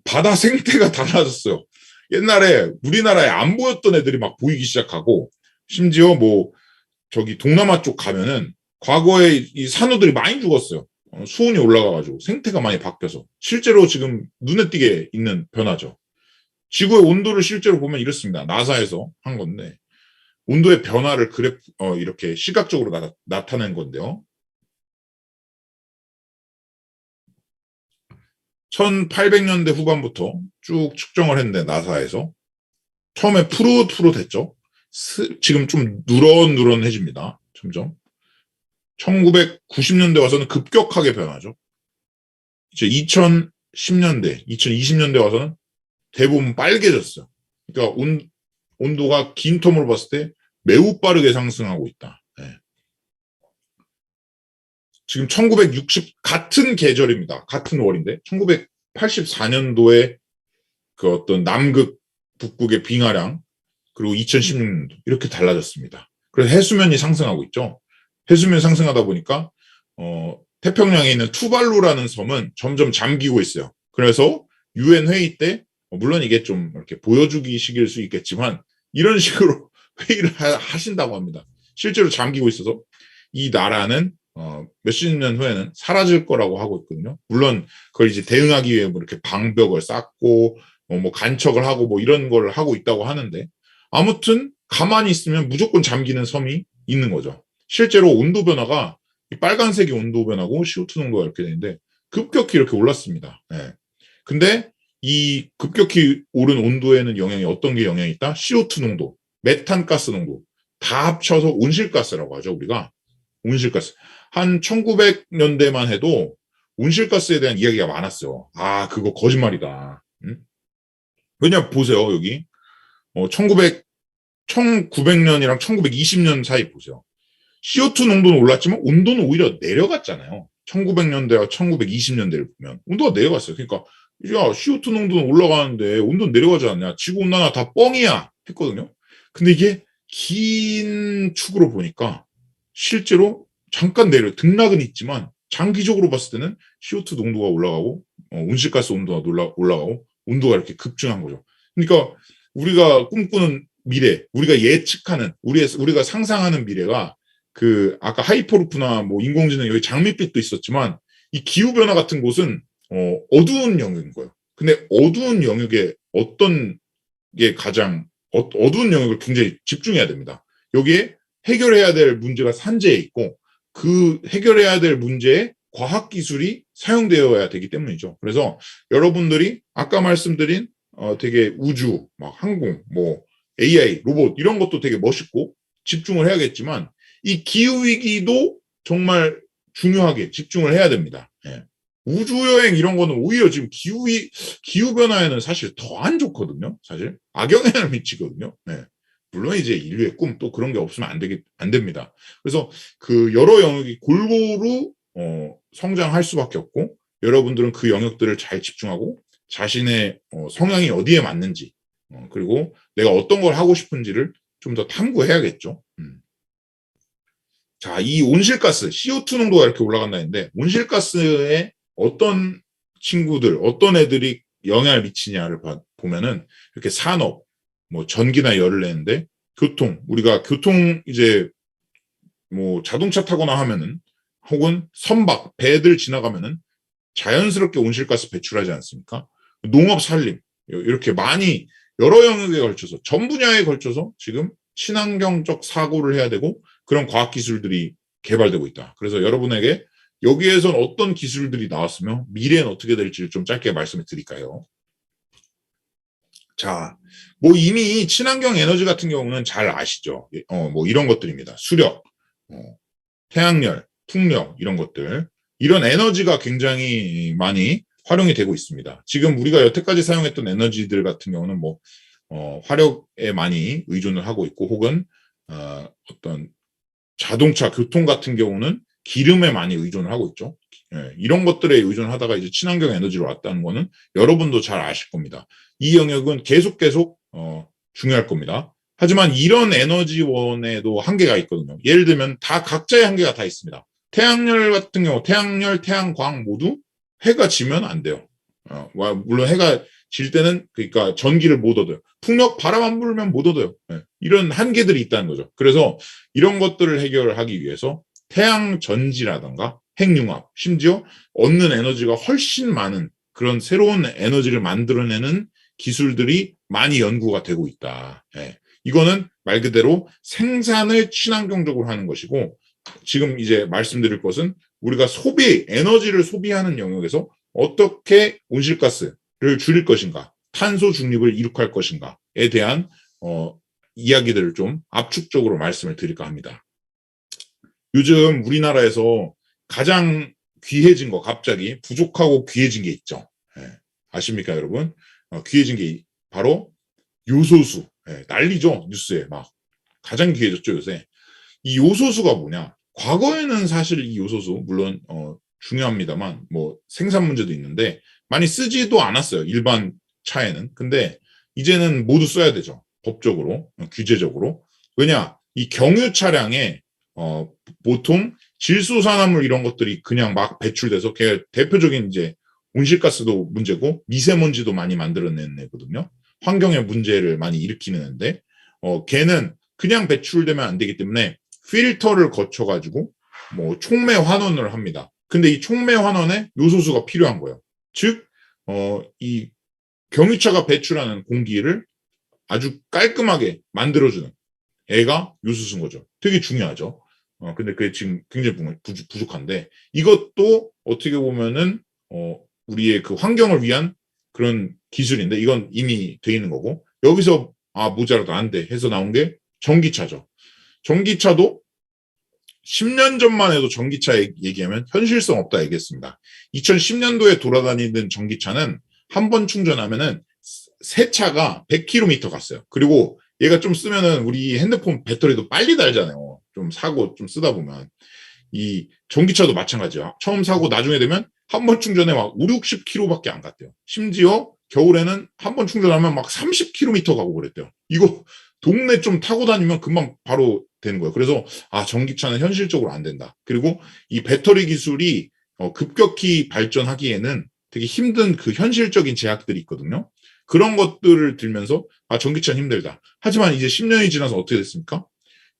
바다 생태가 달라졌어요. 옛날에 우리나라에 안 보였던 애들이 막 보이기 시작하고 심지어 뭐 저기 동남아 쪽 가면은 과거에 이 산호들이 많이 죽었어요. 수온이 올라가가지고 생태가 많이 바뀌어서 실제로 지금 눈에 띄게 있는 변화죠. 지구의 온도를 실제로 보면 이렇습니다. 나사에서 한 건데 온도의 변화를 이렇게 시각적으로 나타낸 건데요. 1800년대 후반부터 쭉 측정을 했는데 나사에서 처음에 푸릇푸릇했죠. 지금 좀 누런누런해집니다. 점점. 1990년대 와서는 급격하게 변하죠. 이제 2010년대, 2020년대 와서는 대부분 빨개졌어요. 그러니까 온도가 긴 텀으로 봤을 때 매우 빠르게 상승하고 있다. 네. 지금 1960 계절입니다. 같은 월인데 1984년도에 그 어떤 남극 북극의 빙하량 그리고 2016년도 이렇게 달라졌습니다. 그래서 해수면이 상승하고 있죠. 해수면이 상승하다 보니까 태평양에 있는 투발루라는 섬은 점점 잠기고 있어요. 그래서 유엔 회의 때 물론 이게 좀 이렇게 보여주기식일 수 있겠지만 이런 식으로 회의를 하신다고 합니다. 실제로 잠기고 있어서 이 나라는 몇십 년 후에는 사라질 거라고 하고 있거든요. 물론 그걸 이제 대응하기 위해 뭐 이렇게 방벽을 쌓고 뭐 간척을 하고 뭐 이런 걸 하고 있다고 하는데 아무튼 가만히 있으면 무조건 잠기는 섬이 있는 거죠. 실제로 온도 변화가 이 빨간색이 온도 변화고 CO2 농도가 이렇게 되는데 급격히 이렇게 올랐습니다. 예. 근데 이 급격히 오른 온도에는 어떤 게 영향이 있다? CO2 농도, 메탄가스 농도 다 합쳐서 온실가스라고 하죠. 우리가 온실가스. 한 1900년대만 해도 온실가스에 대한 이야기가 많았어요. 아, 그거 거짓말이다. 왜냐 보세요. 여기 1900년이랑 1920년 사이 보세요. CO2 농도는 올랐지만 온도는 오히려 내려갔잖아요. 1900년대와 1920년대를 보면 온도가 내려갔어요. 그러니까 야, CO2 농도는 올라가는데 온도는 내려가지 않냐. 지구온난화 다 뻥이야 했거든요. 근데 이게 긴 축으로 보니까 실제로 잠깐 등락은 있지만 장기적으로 봤을 때는 CO2 농도가 올라가고 온실가스 온도가 올라가고 온도가 이렇게 급증한 거죠. 그러니까 우리가 꿈꾸는 미래, 우리가 예측하는, 우리가 상상하는 미래가 아까 하이퍼루프나 뭐 인공지능 여기 장밋빛도 있었지만 이 기후변화 같은 곳은 어두운 영역인 거예요. 근데 어두운 영역에 어떤 게 가장 어두운 영역을 굉장히 집중해야 됩니다. 여기에 해결해야 될 문제가 산재에 있고 그 해결해야 될 문제에 과학기술이 사용되어야 되기 때문이죠. 그래서 여러분들이 아까 말씀드린 되게 우주, 막 항공, 뭐 AI, 로봇 이런 것도 되게 멋있고 집중을 해야겠지만 이 기후위기도 정말 중요하게 집중을 해야 됩니다. 예. 우주여행 이런 거는 오히려 지금 기후변화에는 사실 더 안 좋거든요. 사실 악영향을 미치거든요. 네. 물론 이제 인류의 꿈 또 그런 게 없으면 안 됩니다. 그래서 여러 영역이 골고루 성장할 수밖에 없고 여러분들은 그 영역들을 잘 집중하고 자신의 성향이 어디에 맞는지 그리고 내가 어떤 걸 하고 싶은지를 좀 더 탐구해야겠죠. 자, 이 온실가스, CO2 농도가 이렇게 올라간다 했는데 온실가스에 어떤 친구들, 어떤 애들이 영향을 미치냐를 보면은 이렇게 산업, 뭐 전기나 열을 내는데 우리가 교통 이제 뭐 자동차 타거나 하면은 혹은 선박, 배들 지나가면은 자연스럽게 온실가스 배출하지 않습니까? 농업 산림, 이렇게 많이 여러 영역에 걸쳐서 전 분야에 걸쳐서 지금 친환경적 사고를 해야 되고 그런 과학기술들이 개발되고 있다. 그래서 여러분에게 여기에선 어떤 기술들이 나왔으며 미래엔 어떻게 될지를 좀 짧게 말씀을 드릴까요? 자, 뭐 이미 친환경 에너지 같은 경우는 잘 아시죠? 뭐 이런 것들입니다. 수력, 태양열, 풍력 이런 것들. 이런 에너지가 굉장히 많이 활용이 되고 있습니다. 지금 우리가 여태까지 사용했던 에너지들 같은 경우는 뭐 화력에 많이 의존을 하고 있고 혹은 어떤 자동차, 교통 같은 경우는 기름에 많이 의존을 하고 있죠. 예, 이런 것들에 의존하다가 이제 친환경 에너지로 왔다는 거는 여러분도 잘 아실 겁니다. 이 영역은 계속 중요할 겁니다. 하지만 이런 에너지원에도 한계가 있거든요. 예를 들면 다 각자의 한계가 다 있습니다. 태양열 같은 경우, 태양열, 태양광 모두 해가 지면 안 돼요. 물론 해가 질 때는 그러니까 전기를 못 얻어요. 풍력, 바람 안 불면 못 얻어요. 네. 이런 한계들이 있다는 거죠. 그래서 이런 것들을 해결하기 위해서 태양전지라든가 핵융합, 심지어 얻는 에너지가 훨씬 많은 그런 새로운 에너지를 만들어내는 기술들이 많이 연구가 되고 있다. 네. 이거는 말 그대로 생산을 친환경적으로 하는 것이고 지금 이제 말씀드릴 것은 우리가 에너지를 소비하는 영역에서 어떻게 온실가스를 줄일 것인가, 탄소 중립을 이룩할 것인가에 대한 이야기들을 좀 압축적으로 말씀을 드릴까 합니다. 요즘 우리나라에서 가장 귀해진 거 갑자기 부족하고 귀해진 게 있죠. 네. 아십니까 여러분? 귀해진 게 바로 요소수. 네. 난리죠 뉴스에 막 가장 귀해졌죠 요새. 이 요소수가 뭐냐? 과거에는 사실 이 요소수 물론 중요합니다만 뭐 생산 문제도 있는데 많이 쓰지도 않았어요. 일반 차에는. 근데 이제는 모두 써야 되죠. 법적으로, 규제적으로. 왜냐? 이 경유 차량에 보통 질소산화물 이런 것들이 그냥 막 배출돼서 대표적인 이제 온실가스도 문제고 미세먼지도 많이 만들어내는 애거든요. 환경에 문제를 많이 일으키는 애인데 걔는 그냥 배출되면 안 되기 때문에 필터를 거쳐가지고 뭐 촉매 환원을 합니다. 근데 이 촉매 환원에 요소수가 필요한 거예요. 즉, 이 경유차가 배출하는 공기를 아주 깔끔하게 만들어주는 애가 요수수인 거죠. 되게 중요하죠. 근데 그게 지금 굉장히 부족한데 이것도 어떻게 보면은 우리의 그 환경을 위한 그런 기술인데 이건 이미 돼 있는 거고 여기서 모자라도 안 돼 해서 나온 게 전기차죠. 전기차도 10년 전만 해도 전기차 얘기하면 현실성 없다 얘기했습니다. 2010년도에 돌아다니던 전기차는 한 번 충전하면은 새 차가 100km 갔어요. 그리고 얘가 좀 쓰면은 우리 핸드폰 배터리도 빨리 닳잖아요. 좀 사고 좀 쓰다 보면. 이 전기차도 마찬가지야. 처음 사고 나중에 되면 한 번 충전에 막 5, 60km밖에 안 갔대요. 심지어 겨울에는 한 번 충전하면 막 30km 가고 그랬대요. 이거 동네 좀 타고 다니면 금방 바로 되는 거예요. 그래서 전기차는 현실적으로 안 된다. 그리고 이 배터리 기술이 급격히 발전하기에는 되게 힘든 그 현실적인 제약들이 있거든요. 그런 것들을 들면서 전기차는 힘들다. 하지만 이제 10년이 지나서 어떻게 됐습니까?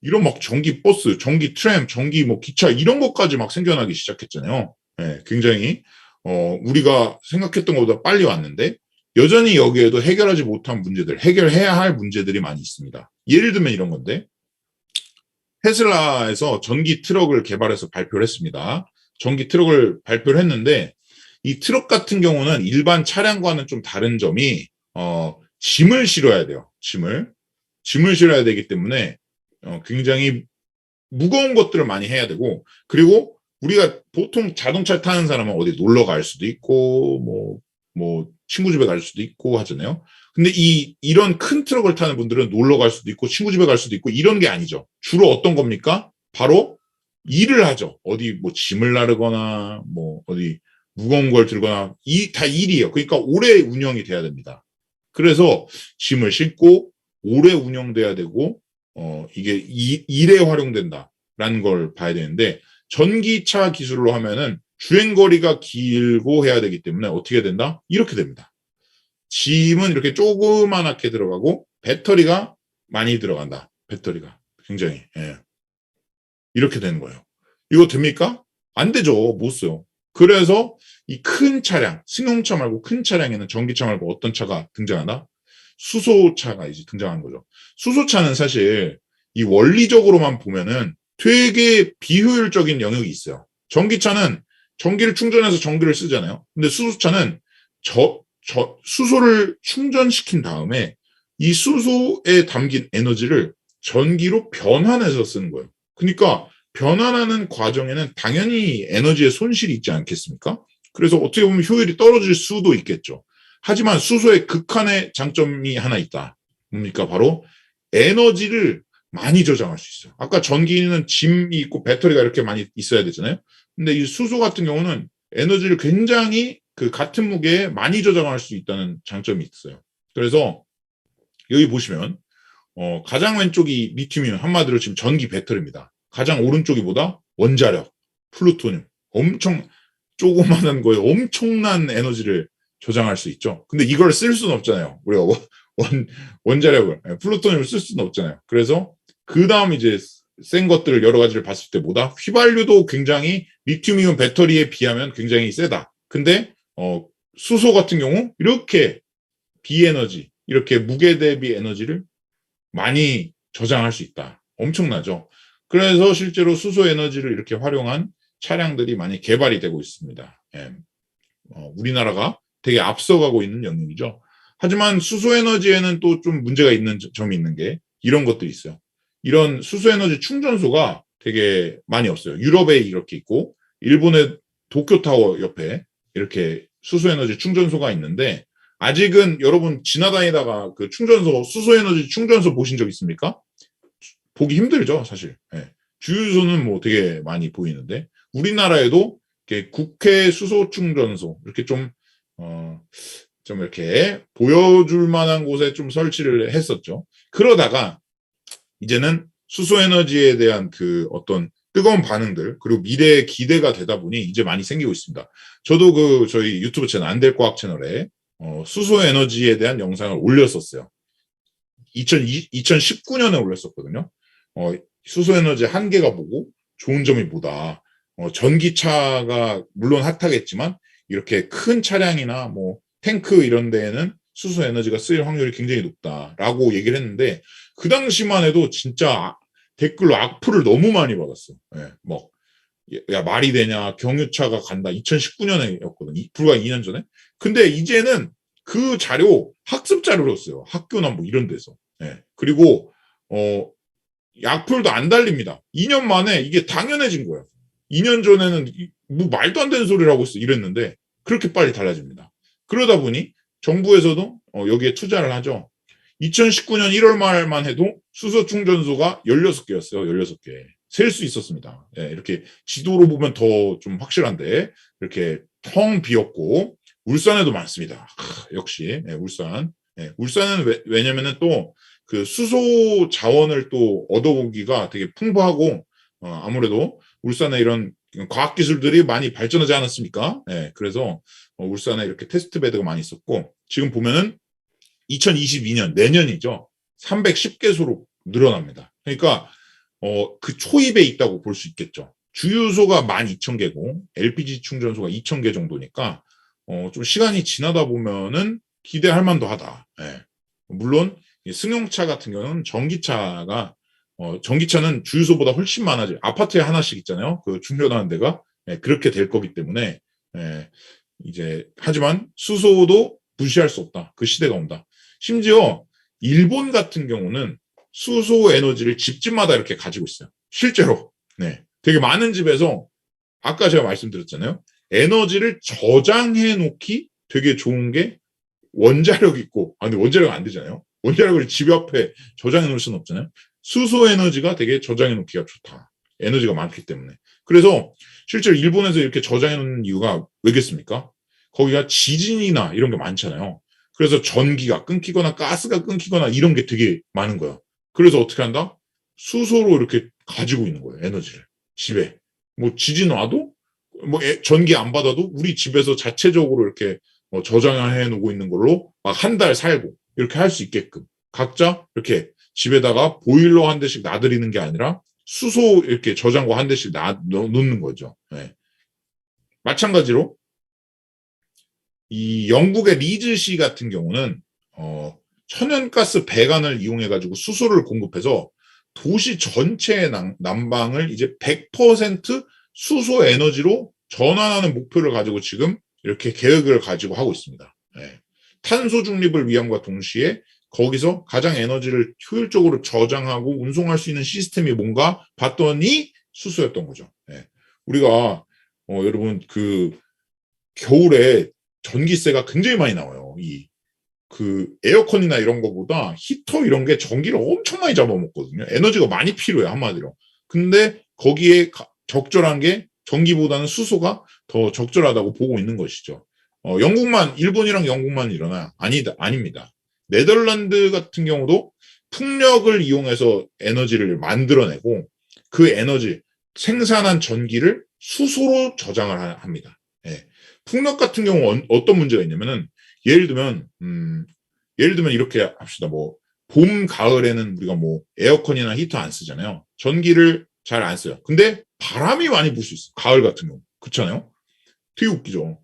이런 막 전기 버스, 전기 트램, 전기 뭐 기차 이런 것까지 막 생겨나기 시작했잖아요. 네, 굉장히 우리가 생각했던 것보다 빨리 왔는데 여전히 여기에도 해결하지 못한 문제들, 해결해야 할 문제들이 많이 있습니다. 예를 들면 이런 건데 테슬라에서 전기 트럭을 개발해서 발표를 했습니다. 전기 트럭을 발표를 했는데 이 트럭 같은 경우는 일반 차량과는 좀 다른 점이 짐을 실어야 돼요. 짐을 실어야 되기 때문에 굉장히 무거운 것들을 많이 해야 되고 그리고 우리가 보통 자동차 타는 사람은 어디 놀러 갈 수도 있고 뭐 친구 집에 갈 수도 있고 하잖아요. 근데 이런 큰 트럭을 타는 분들은 놀러 갈 수도 있고 친구 집에 갈 수도 있고 이런 게 아니죠. 주로 어떤 겁니까? 바로 일을 하죠. 어디 뭐 짐을 나르거나 뭐 어디 무거운 걸 들거나 다 일이에요. 그러니까 오래 운영이 돼야 됩니다. 그래서 짐을 싣고 오래 운영돼야 되고 이게 일에 활용된다라는 걸 봐야 되는데 전기차 기술로 하면은 주행거리가 길고 해야 되기 때문에 어떻게 된다? 이렇게 됩니다. 짐은 이렇게 조그만하게 들어가고 배터리가 많이 들어간다. 배터리가 굉장히 이렇게 되는 거예요. 이거 됩니까? 안 되죠. 못 써요. 그래서 이 큰 차량, 승용차 말고 큰 차량에는 전기차 말고 어떤 차가 등장하나? 수소차가 이제 등장하는 거죠. 수소차는 사실 이 원리적으로만 보면은 되게 비효율적인 영역이 있어요. 전기차는 전기를 충전해서 전기를 쓰잖아요. 근데 수소차는 수소를 충전시킨 다음에 이 수소에 담긴 에너지를 전기로 변환해서 쓰는 거예요. 그러니까 변환하는 과정에는 당연히 에너지의 손실이 있지 않겠습니까? 그래서 어떻게 보면 효율이 떨어질 수도 있겠죠. 하지만 수소의 극한의 장점이 하나 있다. 뭡니까? 바로 에너지를 많이 저장할 수 있어요. 아까 전기는 짐이 있고 배터리가 이렇게 많이 있어야 되잖아요. 근데 이 수소 같은 경우는 에너지를 굉장히 그 같은 무게에 많이 저장할 수 있다는 장점이 있어요. 그래서 여기 보시면 가장 왼쪽이 리튬이온, 한마디로 지금 전기 배터리입니다. 가장 오른쪽이 뭐다? 원자력, 플루토늄. 엄청 조그마한 거에 엄청난 에너지를 저장할 수 있죠. 근데 이걸 쓸 수는 없잖아요. 우리가 원자력을, 플루토늄을 쓸 수는 없잖아요. 그래서 그 다음 이제 센 것들을 여러 가지를 봤을 때 뭐다? 휘발유도 굉장히 리튬이온 배터리에 비하면 굉장히 세다. 근데 수소 같은 경우 이렇게 비에너지, 이렇게 무게 대비 에너지를 많이 저장할 수 있다. 엄청나죠. 그래서 실제로 수소 에너지를 이렇게 활용한 차량들이 많이 개발이 되고 있습니다. 우리나라가 되게 앞서가고 있는 영역이죠. 하지만 수소 에너지에는 또 좀 문제가 있는 점이 있는 게 이런 것들이 있어요. 이런 수소 에너지 충전소가 되게 많이 없어요. 유럽에 이렇게 있고 일본의 도쿄타워 옆에 이렇게 수소 에너지 충전소가 있는데 아직은 여러분 지나다니다가 그 수소 에너지 충전소 보신 적 있습니까? 보기 힘들죠, 사실. 주유소는 뭐 되게 많이 보이는데 우리나라에도 이렇게 국회 수소 충전소 이렇게 좀 이렇게 보여줄 만한 곳에 좀 설치를 했었죠. 그러다가 이제는 수소 에너지에 대한 그 어떤 뜨거운 반응들 그리고 미래의 기대가 되다 보니 이제 많이 생기고 있습니다. 저도 저희 유튜브 채널 안될과학 채널에 수소 에너지에 대한 영상을 올렸었어요. 2019년에 올렸었거든요. 수소 에너지 한계가 뭐고 좋은 점이 뭐다. 전기차가 물론 핫하겠지만 이렇게 큰 차량이나 뭐 탱크 이런 데에는 수소 에너지가 쓰일 확률이 굉장히 높다라고 얘기를 했는데 그 당시만 해도 진짜 댓글로 악플을 너무 많이 받았어. 예, 뭐, 야, 말이 되냐, 경유차가 간다. 2019년에였거든. 불과 2년 전에. 근데 이제는 그 자료, 학습 자료로 써요. 학교나 뭐 이런 데서. 예. 그리고, 악플도 안 달립니다. 2년 만에 이게 당연해진 거예요. 2년 전에는 뭐 말도 안 되는 소리를 하고 있어. 이랬는데, 그렇게 빨리 달라집니다. 그러다 보니 정부에서도 여기에 투자를 하죠. 2019년 1월 말만 해도 수소 충전소가 16개였어요. 16개. 셀 수 있었습니다. 예, 이렇게 지도로 보면 더 좀 확실한데 이렇게 텅 비었고 울산에도 많습니다. 역시 예, 울산. 예, 울산은 왜냐면은 또 그 수소 자원을 또 얻어보기가 되게 풍부하고 아무래도 울산에 이런 과학 기술들이 많이 발전하지 않았습니까? 예, 그래서 울산에 이렇게 테스트 베드가 많이 있었고 지금 보면은 2022년 내년이죠. 310개소로 늘어납니다. 그러니까 그 초입에 있다고 볼 수 있겠죠. 주유소가 12,000개고 LPG 충전소가 2,000개 정도니까 좀 시간이 지나다 보면은 기대할 만도 하다. 예. 물론 승용차 같은 경우는 전기차는 주유소보다 훨씬 많아져요. 아파트에 하나씩 있잖아요. 그 충전하는 데가 예, 그렇게 될 거기 때문에 예, 이제 하지만 수소도 무시할 수 없다. 그 시대가 온다. 심지어 일본 같은 경우는 수소 에너지를 집집마다 이렇게 가지고 있어요. 실제로. 네. 되게 많은 집에서 아까 제가 말씀드렸잖아요. 에너지를 저장해 놓기 되게 좋은 게 원자력 있고, 근데 원자력 안 되잖아요. 원자력을 집 앞에 저장해 놓을 수는 없잖아요. 수소 에너지가 되게 저장해 놓기가 좋다. 에너지가 많기 때문에. 그래서 실제로 일본에서 이렇게 저장해 놓는 이유가 왜겠습니까? 거기가 지진이나 이런 게 많잖아요. 그래서 전기가 끊기거나 가스가 끊기거나 이런 게 되게 많은 거예요. 그래서 어떻게 한다? 수소로 이렇게 가지고 있는 거예요. 에너지를. 집에. 뭐 지진 와도 뭐 전기 안 받아도 우리 집에서 자체적으로 이렇게 저장해 놓고 있는 걸로 막 한 달 살고 이렇게 할 수 있게끔 각자 이렇게 집에다가 보일러 한 대씩 놔드리는 게 아니라 수소 이렇게 저장고 한 대씩 놓는 거죠. 네. 마찬가지로 이 영국의 리즈시 같은 경우는 천연가스 배관을 이용해 가지고 수소를 공급해서 도시 전체의 난방을 이제 100% 수소 에너지로 전환하는 목표를 가지고 지금 이렇게 계획을 가지고 하고 있습니다. 네. 탄소 중립을 위함과 동시에 거기서 가장 에너지를 효율적으로 저장하고 운송할 수 있는 시스템이 뭔가 봤더니 수소였던 거죠. 네. 우리가 여러분 그 겨울에 전기세가 굉장히 많이 나와요. 그 에어컨이나 이런 거보다 히터 이런 게 전기를 엄청 많이 잡아먹거든요. 에너지가 많이 필요해 한마디로. 근데 거기에 적절한 게 전기보다는 수소가 더 적절하다고 보고 있는 것이죠. 일본이랑 영국만 일어나? 아닙니다. 네덜란드 같은 경우도 풍력을 이용해서 에너지를 만들어내고 그 에너지, 생산한 전기를 수소로 저장을 합니다. 예. 풍력 같은 경우 어떤 문제가 있냐면은 예를 들면 이렇게 합시다. 뭐 봄, 가을에는 우리가 뭐 에어컨이나 히터 안 쓰잖아요. 전기를 잘 안 써요. 근데 바람이 많이 불 수 있어요. 가을 같은 경우. 그렇잖아요. 되게 웃기죠.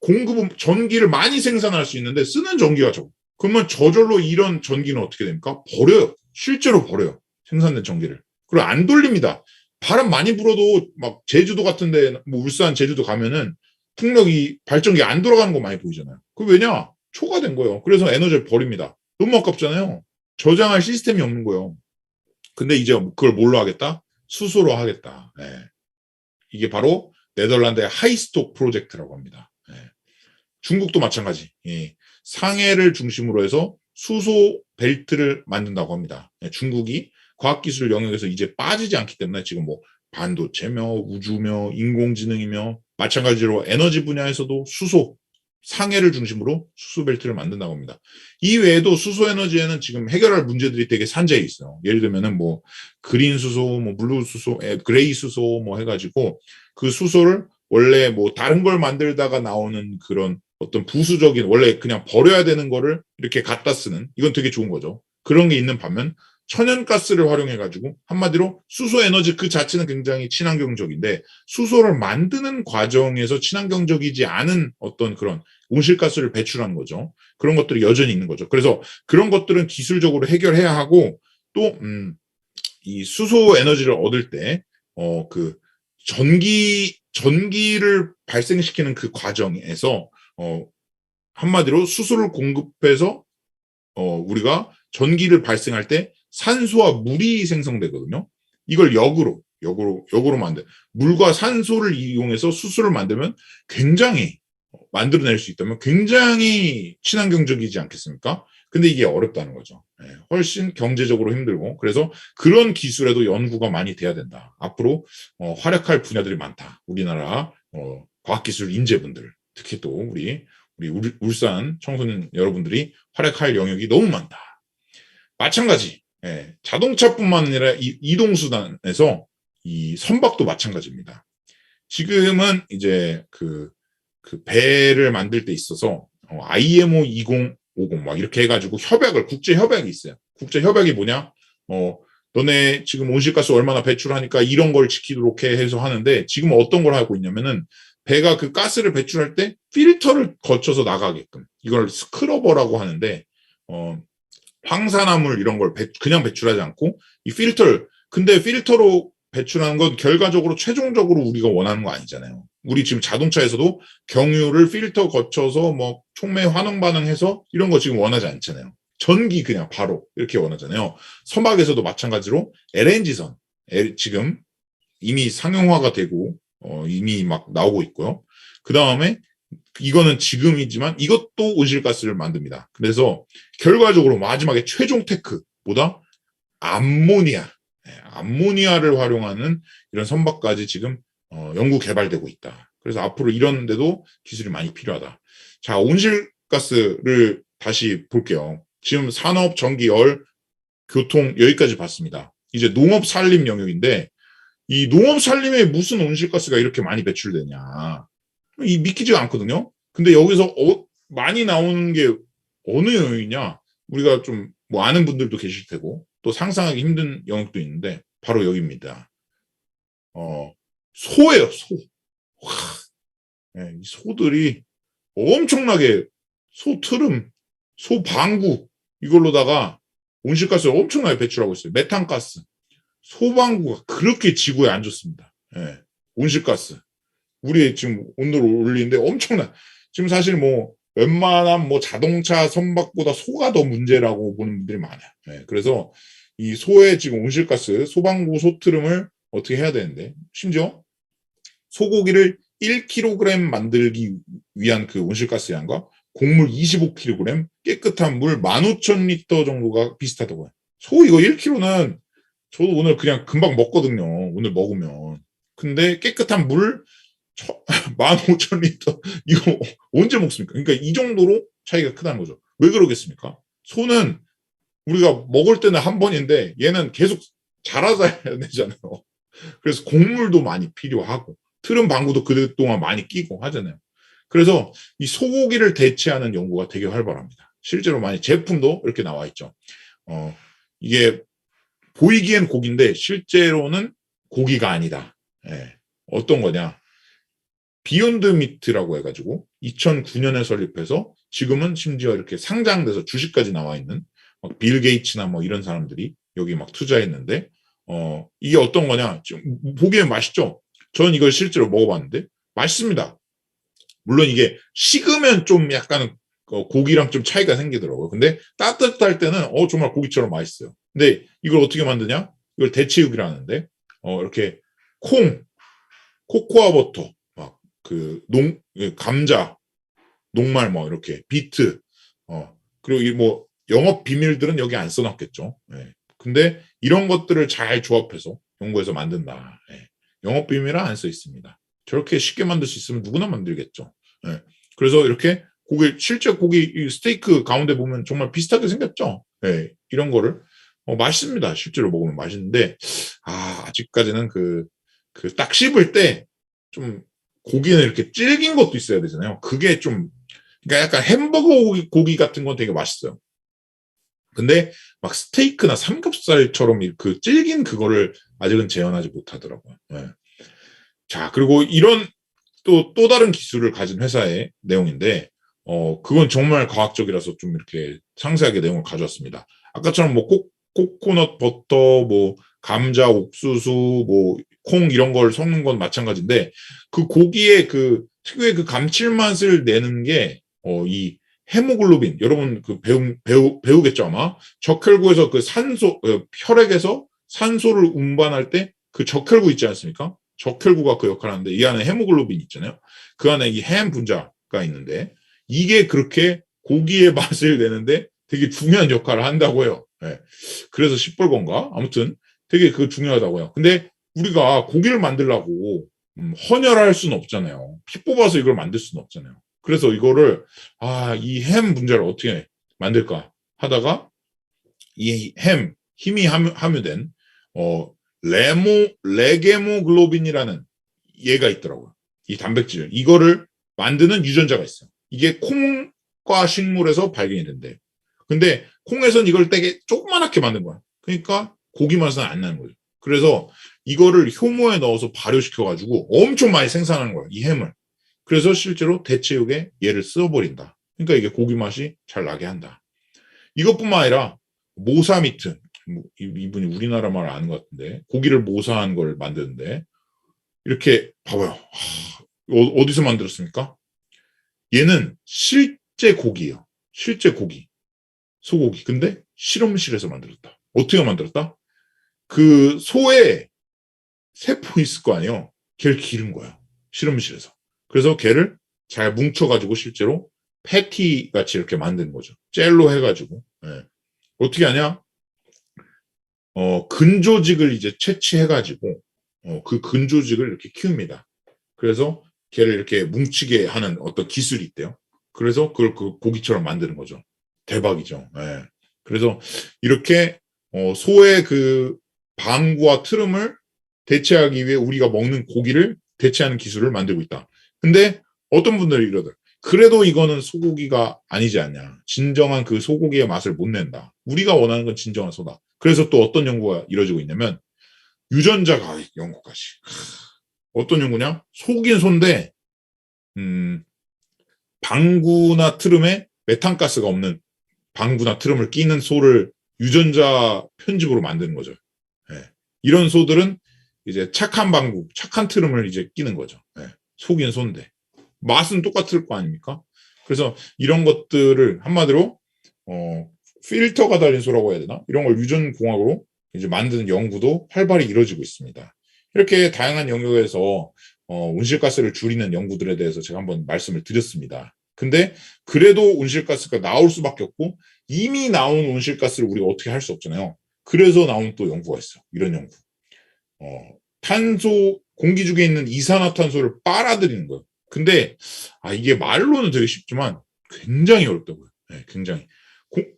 공급은 전기를 많이 생산할 수 있는데 쓰는 전기가 적어. 그러면 저절로 이런 전기는 어떻게 됩니까? 버려요. 실제로 버려요. 생산된 전기를. 그리고 안 돌립니다. 바람 많이 불어도 막 제주도 같은데 뭐 울산, 제주도 가면은 풍력이 발전기 안 돌아가는 거 많이 보이잖아요. 그 왜냐? 초과된 거예요. 그래서 에너지를 버립니다. 너무 아깝잖아요. 저장할 시스템이 없는 거예요. 근데 이제 그걸 뭘로 하겠다? 수소로 하겠다. 네. 이게 바로 네덜란드의 하이스톡 프로젝트라고 합니다. 네. 중국도 마찬가지. 예. 상해를 중심으로 해서 수소 벨트를 만든다고 합니다. 네. 중국이 과학기술 영역에서 이제 빠지지 않기 때문에 지금 뭐 반도체며 우주며 인공지능이며 마찬가지로 에너지 분야에서도 상해를 중심으로 수소 벨트를 만든다고 합니다. 이 외에도 수소 에너지에는 지금 해결할 문제들이 되게 산재해 있어요. 예를 들면은 뭐 그린 수소, 뭐 블루 수소, 그레이 수소 뭐 해가지고 그 수소를 원래 뭐 다른 걸 만들다가 나오는 그런 어떤 부수적인 원래 그냥 버려야 되는 거를 이렇게 갖다 쓰는 이건 되게 좋은 거죠. 그런 게 있는 반면 천연가스를 활용해가지고 한마디로 수소 에너지 그 자체는 굉장히 친환경적인데 수소를 만드는 과정에서 친환경적이지 않은 어떤 그런 온실가스를 배출하는 거죠. 그런 것들이 여전히 있는 거죠. 그래서 그런 것들은 기술적으로 해결해야 하고 또 이 수소 에너지를 얻을 때 그 전기를 발생시키는 그 과정에서 한마디로 수소를 공급해서 우리가 전기를 발생할 때 산소와 물이 생성되거든요. 이걸 역으로 만들. 물과 산소를 이용해서 수소를 만들면 굉장히 만들어낼 수 있다면 굉장히 친환경적이지 않겠습니까? 근데 이게 어렵다는 거죠. 훨씬 경제적으로 힘들고 그래서 그런 기술에도 연구가 많이 돼야 된다. 앞으로 활약할 분야들이 많다. 우리나라 과학기술 인재분들 특히 또 우리 울산 청소년 여러분들이 활약할 영역이 너무 많다. 마찬가지 자동차뿐만 아니라 이동수단에서 이 선박도 마찬가지입니다. 지금은 이제 그 배를 만들 때 있어서 IMO 2050 막 이렇게 해가지고 국제 협약이 있어요. 국제 협약이 뭐냐? 너네 지금 온실가스 얼마나 배출하니까 이런 걸 지키도록 해서 하는데 지금 어떤 걸 하고 있냐면은 배가 그 가스를 배출할 때 필터를 거쳐서 나가게끔 이걸 스크러버라고 하는데 황산화물 이런 걸 그냥 배출하지 않고 이 근데 필터로 배출하는 건 결과적으로 최종적으로 우리가 원하는 거 아니잖아요. 우리 지금 자동차에서도 경유를 필터 거쳐서 뭐 촉매 환원 반응해서 이런 거 지금 원하지 않잖아요. 전기 그냥 바로 이렇게 원하잖아요. 선박에서도 마찬가지로 LNG선 지금 이미 상용화가 되고 이미 막 나오고 있고요. 그 다음에 이거는 지금이지만 이것도 온실가스를 만듭니다. 그래서 결과적으로 마지막에 최종 테크보다 암모니아를 활용하는 이런 선박까지 지금 연구 개발되고 있다. 그래서 앞으로 이런 데도 기술이 많이 필요하다. 자, 온실가스를 다시 볼게요. 지금 산업, 전기, 열, 교통 여기까지 봤습니다. 이제 농업 산림 영역인데 이 농업 산림에 무슨 온실가스가 이렇게 많이 배출되냐. 믿기지가 않거든요. 근데 여기서 많이 나오는 게 어느 영역이냐? 우리가 좀 뭐 아는 분들도 계실 테고 또 상상하기 힘든 영역도 있는데 바로 여기입니다. 소예요, 소. 이 소들이 엄청나게 소트름, 소방구 이걸로다가 온실가스를 엄청나게 배출하고 있어요. 메탄가스. 소방구가 그렇게 지구에 안 좋습니다. 온실가스. 우리 지금 온도를 올리는데 지금 사실 뭐 웬만한 뭐 자동차 선박보다 소가 더 문제라고 보는 분들이 많아요. 그래서 이 소의 지금 온실가스, 소방구 소트름을 어떻게 해야 되는데 심지어 소고기를 1kg 만들기 위한 그 온실가스 양과 곡물 25kg, 깨끗한 물 15,000리터 정도가 비슷하다고요. 소 이거 1kg는 저도 오늘 그냥 금방 먹거든요. 오늘 먹으면. 근데 깨끗한 물 15,000리터 이거 언제 먹습니까? 그러니까 이 정도로 차이가 크다는 거죠. 왜 그러겠습니까? 소는 우리가 먹을 때는 한 번인데 얘는 계속 자라야 되잖아요. 그래서 곡물도 많이 필요하고 트름 방구도 그동안 많이 끼고 하잖아요. 그래서 이 소고기를 대체하는 연구가 되게 활발합니다. 실제로 많이 제품도 이렇게 나와 있죠. 이게 보이기엔 고기인데 실제로는 고기가 아니다. 어떤 거냐? 비욘드 미트라고 해가지고 2009년에 설립해서 지금은 심지어 이렇게 상장돼서 주식까지 나와 있는 빌 게이츠나 뭐 이런 사람들이 여기 막 투자했는데 이게 어떤 거냐? 좀 보기엔 맛있죠? 저는 이걸 실제로 먹어봤는데 맛있습니다. 물론 이게 식으면 좀 약간 고기랑 좀 차이가 생기더라고요. 근데 따뜻할 때는 정말 고기처럼 맛있어요. 근데 이걸 어떻게 만드냐? 이걸 대체육이라는데 이렇게 코코아 버터, 막 감자, 녹말 뭐 이렇게 비트, 그리고 이 뭐 영업 비밀들은 여기 안 써놨겠죠. 근데 이런 것들을 잘 조합해서 연구해서 만든다. 영업 비밀은 안 써 있습니다. 저렇게 쉽게 만들 수 있으면 누구나 만들겠죠. 그래서 이렇게 실제 고기 스테이크 가운데 보면 정말 비슷하게 생겼죠. 이런 거를 맛있습니다. 실제로 먹으면 맛있는데 아직까지는 딱 씹을 때 좀 고기는 이렇게 질긴 것도 있어야 되잖아요. 그게 좀 그러니까 약간 햄버거 고기 같은 건 되게 맛있어요. 근데 막 스테이크나 삼겹살처럼 그 질긴 그거를 아직은 재현하지 못하더라고요. 예. 자, 그리고 이런 또 다른 기술을 가진 회사의 내용인데, 그건 정말 과학적이라서 좀 이렇게 상세하게 내용을 가져왔습니다. 아까처럼 뭐 코코넛 버터, 뭐 감자, 옥수수, 뭐 콩 이런 걸 섞는 건 마찬가지인데, 그 고기의 그 특유의 그 감칠맛을 내는 게, 이 헤모글로빈, 여러분 그 배우겠죠 아마? 적혈구에서 그 혈액에서 산소를 운반할 때 그 적혈구 있지 않습니까? 적혈구가 그 역할을 하는데 이 안에 헤모글로빈 있잖아요. 그 안에 이 헤մ 분자가 있는데 이게 그렇게 고기의 맛을 내는데 되게 중요한 역할을 한다고 해요. 네. 그래서 시뻘건가? 아무튼 되게 그거 중요하다고요. 근데 우리가 고기를 만들려고 헌혈할 수는 없잖아요. 피 뽑아서 이걸 만들 수는 없잖아요. 그래서 이거를 이 헤մ 분자를 어떻게 만들까 하다가 이 힘이 함유된 레게모글로빈이라는 얘가 있더라고요. 이 단백질 이거를 만드는 유전자가 있어요. 이게 콩과 식물에서 발견이 된대요. 근데 콩에서는 이걸 되게 조그맣게 만든 거야. 그러니까 고기 맛은 안 나는 거죠. 그래서 이거를 효모에 넣어서 발효시켜가지고 엄청 많이 생산하는 거야. 이 햄을. 그래서 실제로 대체육에 얘를 써버린다. 그러니까 이게 고기 맛이 잘 나게 한다. 이것뿐만 아니라 모사미트. 이분이 우리나라 말 아는 것 같은데 고기를 모사한 걸 만드는데 이렇게 봐봐요. 어디서 만들었습니까? 얘는 실제 고기예요. 실제 고기. 소고기. 근데 실험실에서 만들었다. 어떻게 만들었다? 그 소에 세포 있을 거 아니에요. 걔를 기른 거야. 실험실에서. 그래서 걔를 잘 뭉쳐가지고 실제로 패티 같이 이렇게 만든 거죠. 젤로 해가지고. 네. 어떻게 하냐? 근조직을 이제 채취해가지고, 그 근조직을 이렇게 키웁니다. 그래서 걔를 이렇게 뭉치게 하는 어떤 기술이 있대요. 그래서 그걸 그 고기처럼 만드는 거죠. 대박이죠. 네. 그래서 이렇게, 소의 그 방구와 트름을 대체하기 위해 우리가 먹는 고기를 대체하는 기술을 만들고 있다. 근데 어떤 분들이 이러더라고요. 그래도 이거는 소고기가 아니지 않냐. 진정한 그 소고기의 맛을 못 낸다. 우리가 원하는 건 진정한 소다. 그래서 또 어떤 연구가 이루어지고 있냐면 유전자가 연구까지. 어떤 연구냐? 속인 소인데 방구나 트름에 메탄가스가 없는 방구나 트름을 끼는 소를 유전자 편집으로 만드는 거죠. 네. 이런 소들은 이제 착한 방구, 착한 트름을 이제 끼는 거죠. 네. 속인 소인데. 맛은 똑같을 거 아닙니까? 그래서 이런 것들을 한마디로, 필터가 달린 소라고 해야 되나? 이런 걸 유전공학으로 이제 만드는 연구도 활발히 이루어지고 있습니다. 이렇게 다양한 영역에서, 온실가스를 줄이는 연구들에 대해서 제가 한번 말씀을 드렸습니다. 근데 그래도 온실가스가 나올 수밖에 없고 이미 나온 온실가스를 우리가 어떻게 할 수 없잖아요. 그래서 나온 또 연구가 있어요. 이런 연구. 공기 중에 있는 이산화탄소를 빨아들이는 거예요. 근데 이게 말로는 되게 쉽지만 굉장히 어렵다고요. 네, 굉장히.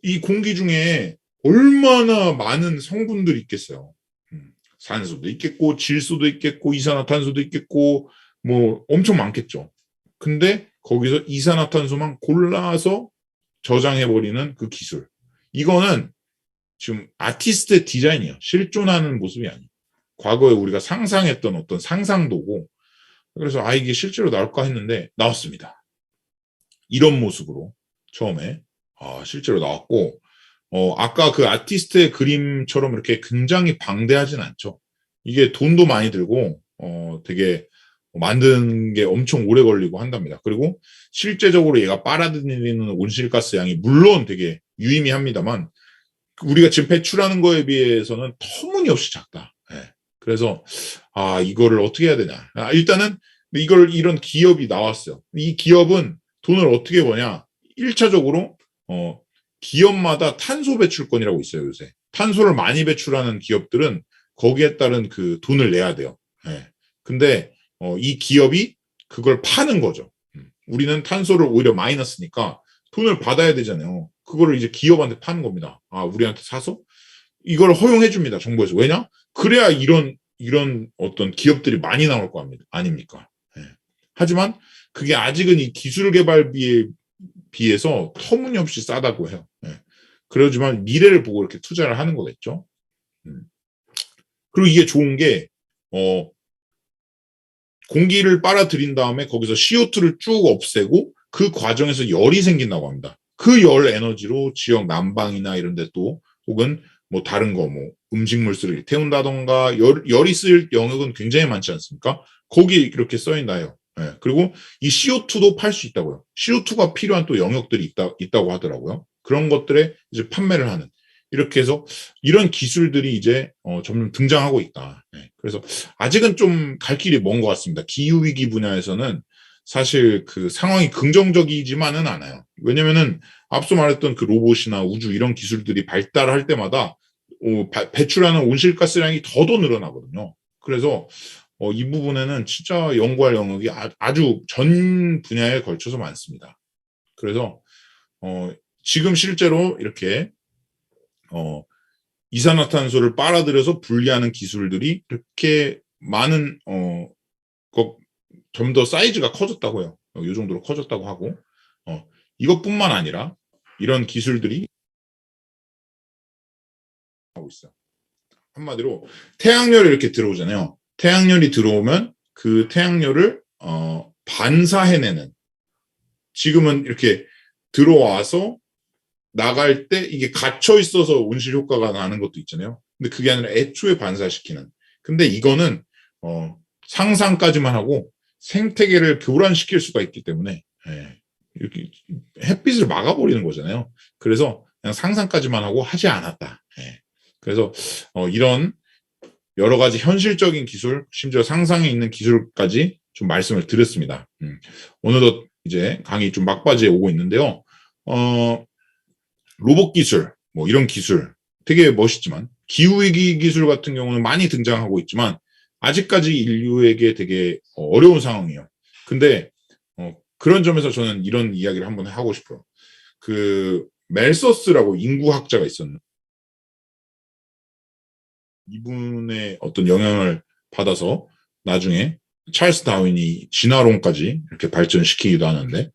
이 공기 중에 얼마나 많은 성분들이 있겠어요. 산소도 있겠고 질소도 있겠고 이산화탄소도 있겠고 뭐 엄청 많겠죠. 근데 거기서 이산화탄소만 골라서 저장해버리는 그 기술. 이거는 지금 아티스트의 디자인이에요. 실존하는 모습이 아니에요. 과거에 우리가 상상했던 어떤 상상도고 그래서 이게 실제로 나올까 했는데 나왔습니다. 이런 모습으로 처음에 실제로 나왔고 아까 그 아티스트의 그림처럼 이렇게 굉장히 방대하진 않죠. 이게 돈도 많이 들고 되게 만드는 게 엄청 오래 걸리고 한답니다. 그리고 실제적으로 얘가 빨아들이는 온실가스 양이 물론 되게 유의미합니다만 우리가 지금 배출하는 거에 비해서는 터무니없이 작다. 네. 그래서 이거를 어떻게 해야 되냐. 일단은 이런 기업이 나왔어요. 이 기업은 돈을 어떻게 버냐. 1차적으로 기업마다 탄소 배출권이라고 있어요, 요새. 탄소를 많이 배출하는 기업들은 거기에 따른 그 돈을 내야 돼요. 네. 근데 이 기업이 그걸 파는 거죠. 우리는 탄소를 오히려 마이너스니까 돈을 받아야 되잖아요. 그거를 이제 기업한테 파는 겁니다. 우리한테 사서 이걸 허용해 줍니다. 정부에서. 왜냐? 그래야 이런 어떤 기업들이 많이 나올 거 아닙니까? 네. 하지만 그게 아직은 이 기술 개발비에 비해서 터무니없이 싸다고 해요. 네. 그러지만 미래를 보고 이렇게 투자를 하는 거겠죠. 그리고 이게 좋은 게 공기를 빨아들인 다음에 거기서 CO2를 쭉 없애고 그 과정에서 열이 생긴다고 합니다. 그 열 에너지로 지역 난방이나 이런 데 또 혹은 뭐 다른 거 뭐 음식물 쓰레기 태운다던가 열이 쓸 영역은 굉장히 많지 않습니까? 거기에 이렇게 써 있나요? 예. 그리고 이 CO2도 팔 수 있다고요. CO2가 필요한 또 영역들이 있다고 하더라고요. 그런 것들에 이제 판매를 하는. 이렇게 해서 이런 기술들이 이제 점점 등장하고 있다. 예. 그래서 아직은 좀 갈 길이 먼 것 같습니다. 기후위기 분야에서는 사실 그 상황이 긍정적이지만은 않아요. 왜냐면은 앞서 말했던 그 로봇이나 우주 이런 기술들이 발달할 때마다 배출하는 온실가스량이 더더 늘어나거든요. 그래서 이 부분에는 진짜 연구할 영역이 아주 전 분야에 걸쳐서 많습니다. 그래서 지금 실제로 이렇게 이산화탄소를 빨아들여서 분리하는 기술들이 이렇게 많은 좀 더 사이즈가 커졌다고 해요. 이 정도로 커졌다고 하고 이것뿐만 아니라 이런 기술들이 하고 있어요. 한마디로 태양열이 이렇게 들어오잖아요. 태양열이 들어오면 그 태양열을 반사해내는, 지금은 이렇게 들어와서 나갈 때 이게 갇혀 있어서 온실 효과가 나는 것도 있잖아요. 근데 그게 아니라 애초에 반사시키는. 근데 이거는 상상까지만 하고 생태계를 교란시킬 수가 있기 때문에 이렇게 햇빛을 막아버리는 거잖아요. 그래서 그냥 상상까지만 하고 하지 않았다. 그래서 이런 여러 가지 현실적인 기술, 심지어 상상에 있는 기술까지 좀 말씀을 드렸습니다. 오늘도 이제 강의 좀 막바지에 오고 있는데요. 로봇 기술, 뭐 이런 기술 되게 멋있지만 기후위기 기술 같은 경우는 많이 등장하고 있지만 아직까지 인류에게 되게 어려운 상황이에요. 근데 그런 점에서 저는 이런 이야기를 한번 하고 싶어요. 그 멜서스라고 인구학자가 있었는데 이분의 어떤 영향을 받아서 나중에 찰스 다윈이 진화론까지 이렇게 발전시키기도 하는데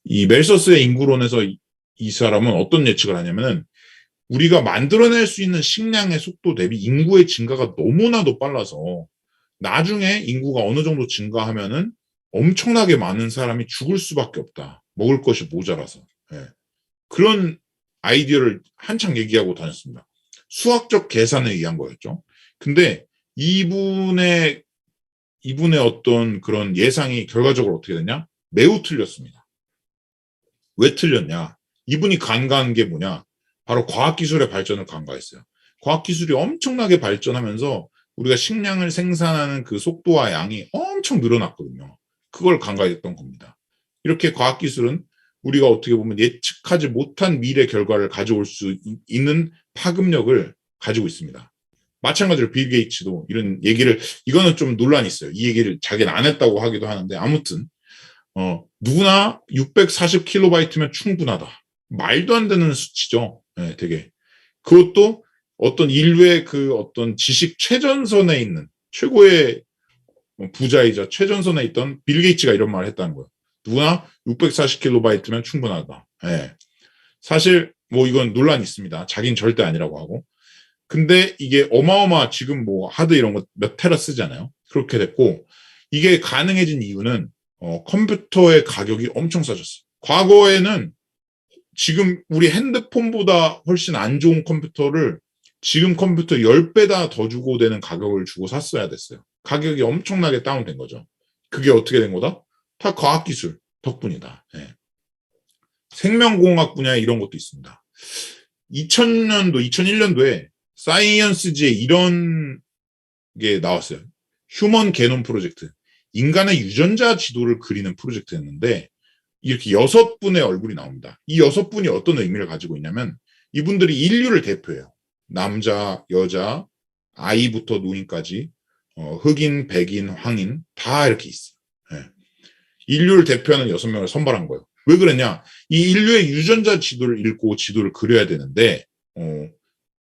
이 멜서스의 인구론에서 이 사람은 어떤 예측을 하냐면은 우리가 만들어낼 수 있는 식량의 속도 대비 인구의 증가가 너무나도 빨라서 나중에 인구가 어느 정도 증가하면은 엄청나게 많은 사람이 죽을 수밖에 없다. 먹을 것이 모자라서. 그런 아이디어를 한창 얘기하고 다녔습니다. 수학적 계산에 의한 거였죠. 근데 이분의 어떤 그런 예상이 결과적으로 어떻게 됐냐? 매우 틀렸습니다. 왜 틀렸냐? 이분이 간과한 게 뭐냐? 바로 과학기술의 발전을 간과했어요. 과학기술이 엄청나게 발전하면서 우리가 식량을 생산하는 그 속도와 양이 엄청 늘어났거든요. 그걸 간과했던 겁니다. 이렇게 과학기술은 우리가 어떻게 보면 예측하지 못한 미래 결과를 가져올 수 있는 파급력을 가지고 있습니다. 마찬가지로 빌 게이츠도 이런 얘기를, 이거는 좀 논란이 있어요. 이 얘기를 자기는 안 했다고 하기도 하는데, 아무튼 누구나 640kB면 충분하다. 말도 안 되는 수치죠. 되게. 그것도 어떤 인류의 그 어떤 지식 최전선에 있는 최고의 부자이자 최전선에 있던 빌 게이츠가 이런 말을 했다는 거예요. 누구나 640kB면 충분하다. 사실 뭐 이건 논란이 있습니다. 자기는 절대 아니라고 하고. 근데 이게 지금 뭐 하드 이런 거 몇 테라 쓰잖아요. 그렇게 됐고, 이게 가능해진 이유는 컴퓨터의 가격이 엄청 싸졌어요. 과거에는 지금 우리 핸드폰보다 훨씬 안 좋은 컴퓨터를 지금 컴퓨터 10배다 더 주고 되는 가격을 주고 샀어야 됐어요. 가격이 엄청나게 다운된 거죠. 그게 어떻게 된 거다? 다 과학기술 덕분이다. 생명공학 분야에 이런 것도 있습니다. 2001년도에 사이언스지에 이런 게 나왔어요. 휴먼 게놈 프로젝트. 인간의 유전자 지도를 그리는 프로젝트였는데 이렇게 6분의 얼굴이 나옵니다. 이 6분이 어떤 의미를 가지고 있냐면 이분들이 인류를 대표해요. 남자, 여자, 아이부터 노인까지 흑인, 백인, 황인 다 이렇게 있어요. 인류를 대표하는 6명을 선발한 거예요. 왜 그랬냐? 이 인류의 유전자 지도를 읽고 지도를 그려야 되는데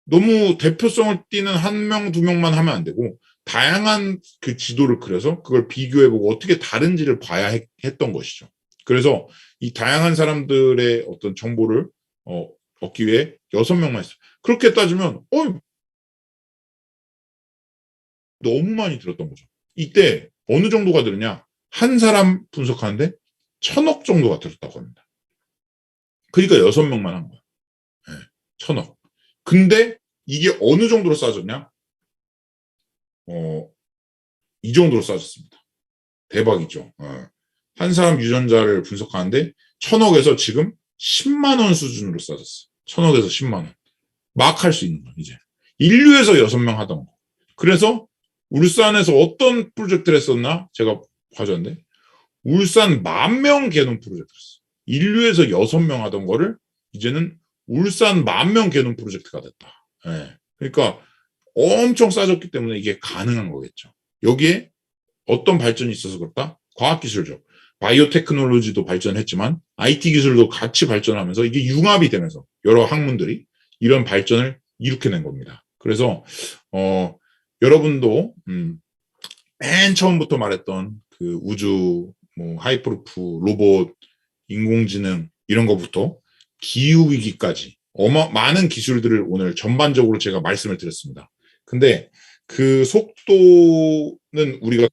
너무 대표성을 띠는 1명, 2명만 하면 안 되고 다양한 그 지도를 그려서 그걸 비교해보고 어떻게 다른지를 봐야 했던 것이죠. 그래서 이 다양한 사람들의 어떤 정보를 얻기 위해 6명만 했어요. 그렇게 따지면 너무 많이 들었던 거죠. 이때 어느 정도가 들었냐? 한 사람 분석하는데 1,000억 정도가 들었다고 합니다. 그러니까 6명만 한 거야. 네, 1,000억. 근데 이게 어느 정도로 싸졌냐? 이 정도로 싸졌습니다. 대박이죠. 한 사람 유전자를 분석하는데 1,000억에서 지금 10만 원 수준으로 싸졌어요. 1,000억에서 10만 원. 막 할 수 있는 거 이제. 인류에서 6명 하던 거. 그래서 울산에서 어떤 프로젝트를 했었나? 제가 봐줬는데 울산 10,000명 개놈 프로젝트를 했어요. 인류에서 6명 하던 거를 이제는 울산 10,000명 개놈 프로젝트가 됐다. 네. 그러니까 엄청 싸졌기 때문에 이게 가능한 거겠죠. 여기에 어떤 발전이 있어서 그렇다? 과학기술적. 바이오 테크놀로지도 발전했지만 IT 기술도 같이 발전하면서 이게 융합이 되면서 여러 학문들이 이런 발전을 일으켜낸 겁니다. 그래서 여러분도 맨 처음부터 말했던 그 우주, 뭐 하이퍼루프, 로봇, 인공지능 이런 것부터 기후위기까지 많은 기술들을 오늘 전반적으로 제가 말씀을 드렸습니다. 근데 그 속도는 우리가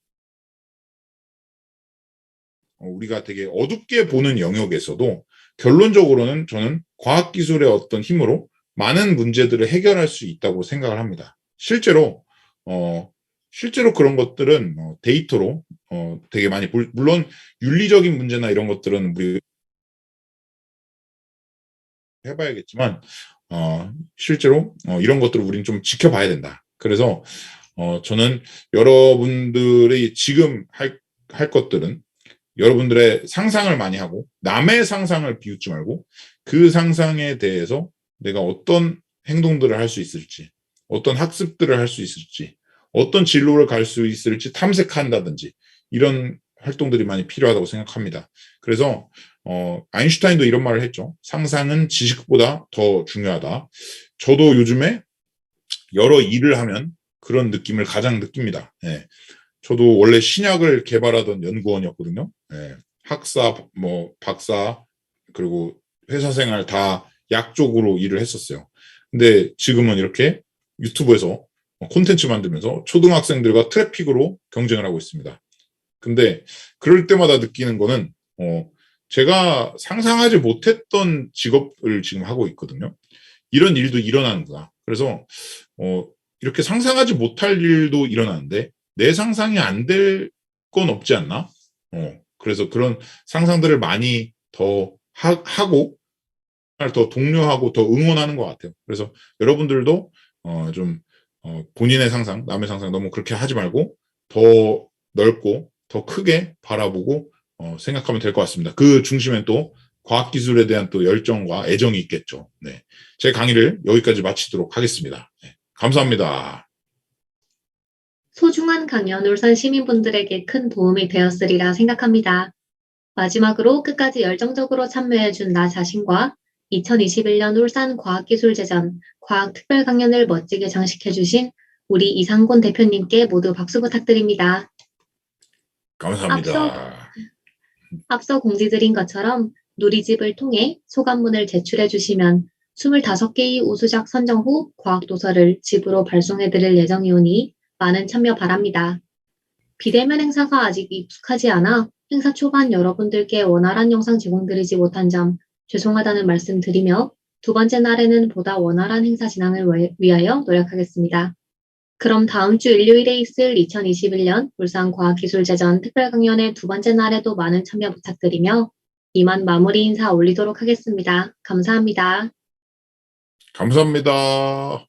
되게 어둡게 보는 영역에서도 결론적으로는 저는 과학기술의 어떤 힘으로 많은 문제들을 해결할 수 있다고 생각을 합니다. 실제로 그런 것들은 데이터로 되게 많이 물론 윤리적인 문제나 이런 것들은 우리 해봐야겠지만 실제로 이런 것들을 우리는 좀 지켜봐야 된다. 그래서 저는 여러분들이 지금 할 것들은 여러분들의 상상을 많이 하고 남의 상상을 비웃지 말고 그 상상에 대해서 내가 어떤 행동들을 할 수 있을지, 어떤 학습들을 할 수 있을지, 어떤 진로를 갈 수 있을지 탐색한다든지 이런 활동들이 많이 필요하다고 생각합니다. 그래서 아인슈타인도 이런 말을 했죠. 상상은 지식보다 더 중요하다. 저도 요즘에 여러 일을 하면 그런 느낌을 가장 느낍니다. 예. 저도 원래 신약을 개발하던 연구원이었거든요. 예. 학사, 박사, 그리고 회사 생활 다 약 쪽으로 일을 했었어요. 근데 지금은 이렇게 유튜브에서 콘텐츠 만들면서 초등학생들과 트래픽으로 경쟁을 하고 있습니다. 근데 그럴 때마다 느끼는 거는 제가 상상하지 못했던 직업을 지금 하고 있거든요. 이런 일도 일어나는구나. 그래서 이렇게 상상하지 못할 일도 일어나는데 내 상상이 안 될 건 없지 않나? 그래서 그런 상상들을 많이 더 하고 더 독려하고 더 응원하는 것 같아요. 그래서 여러분들도 좀 본인의 상상, 남의 상상 너무 그렇게 하지 말고 더 넓고 더 크게 바라보고 생각하면 될 것 같습니다. 그 중심엔 또 과학기술에 대한 또 열정과 애정이 있겠죠. 네. 제 강의를 여기까지 마치도록 하겠습니다. 네. 감사합니다. 소중한 강연 울산 시민분들에게 큰 도움이 되었으리라 생각합니다. 마지막으로 끝까지 열정적으로 참여해준 나 자신과 2021년 울산 과학기술제전 과학특별 강연을 멋지게 장식해주신 우리 이상곤 대표님께 모두 박수 부탁드립니다. 감사합니다. 앞서 공지드린 것처럼 누리집을 통해 소감문을 제출해 주시면 25개의 우수작 선정 후 과학도서를 집으로 발송해드릴 예정이오니 많은 참여 바랍니다. 비대면 행사가 아직 익숙하지 않아 행사 초반 여러분들께 원활한 영상 제공드리지 못한 점 죄송하다는 말씀 드리며 두 번째 날에는 보다 원활한 행사 진행을 위하여 노력하겠습니다. 그럼 다음 주 일요일에 있을 2021년 울산과학기술제전 특별강연의 두 번째 날에도 많은 참여 부탁드리며 이만 마무리 인사 올리도록 하겠습니다. 감사합니다. 감사합니다.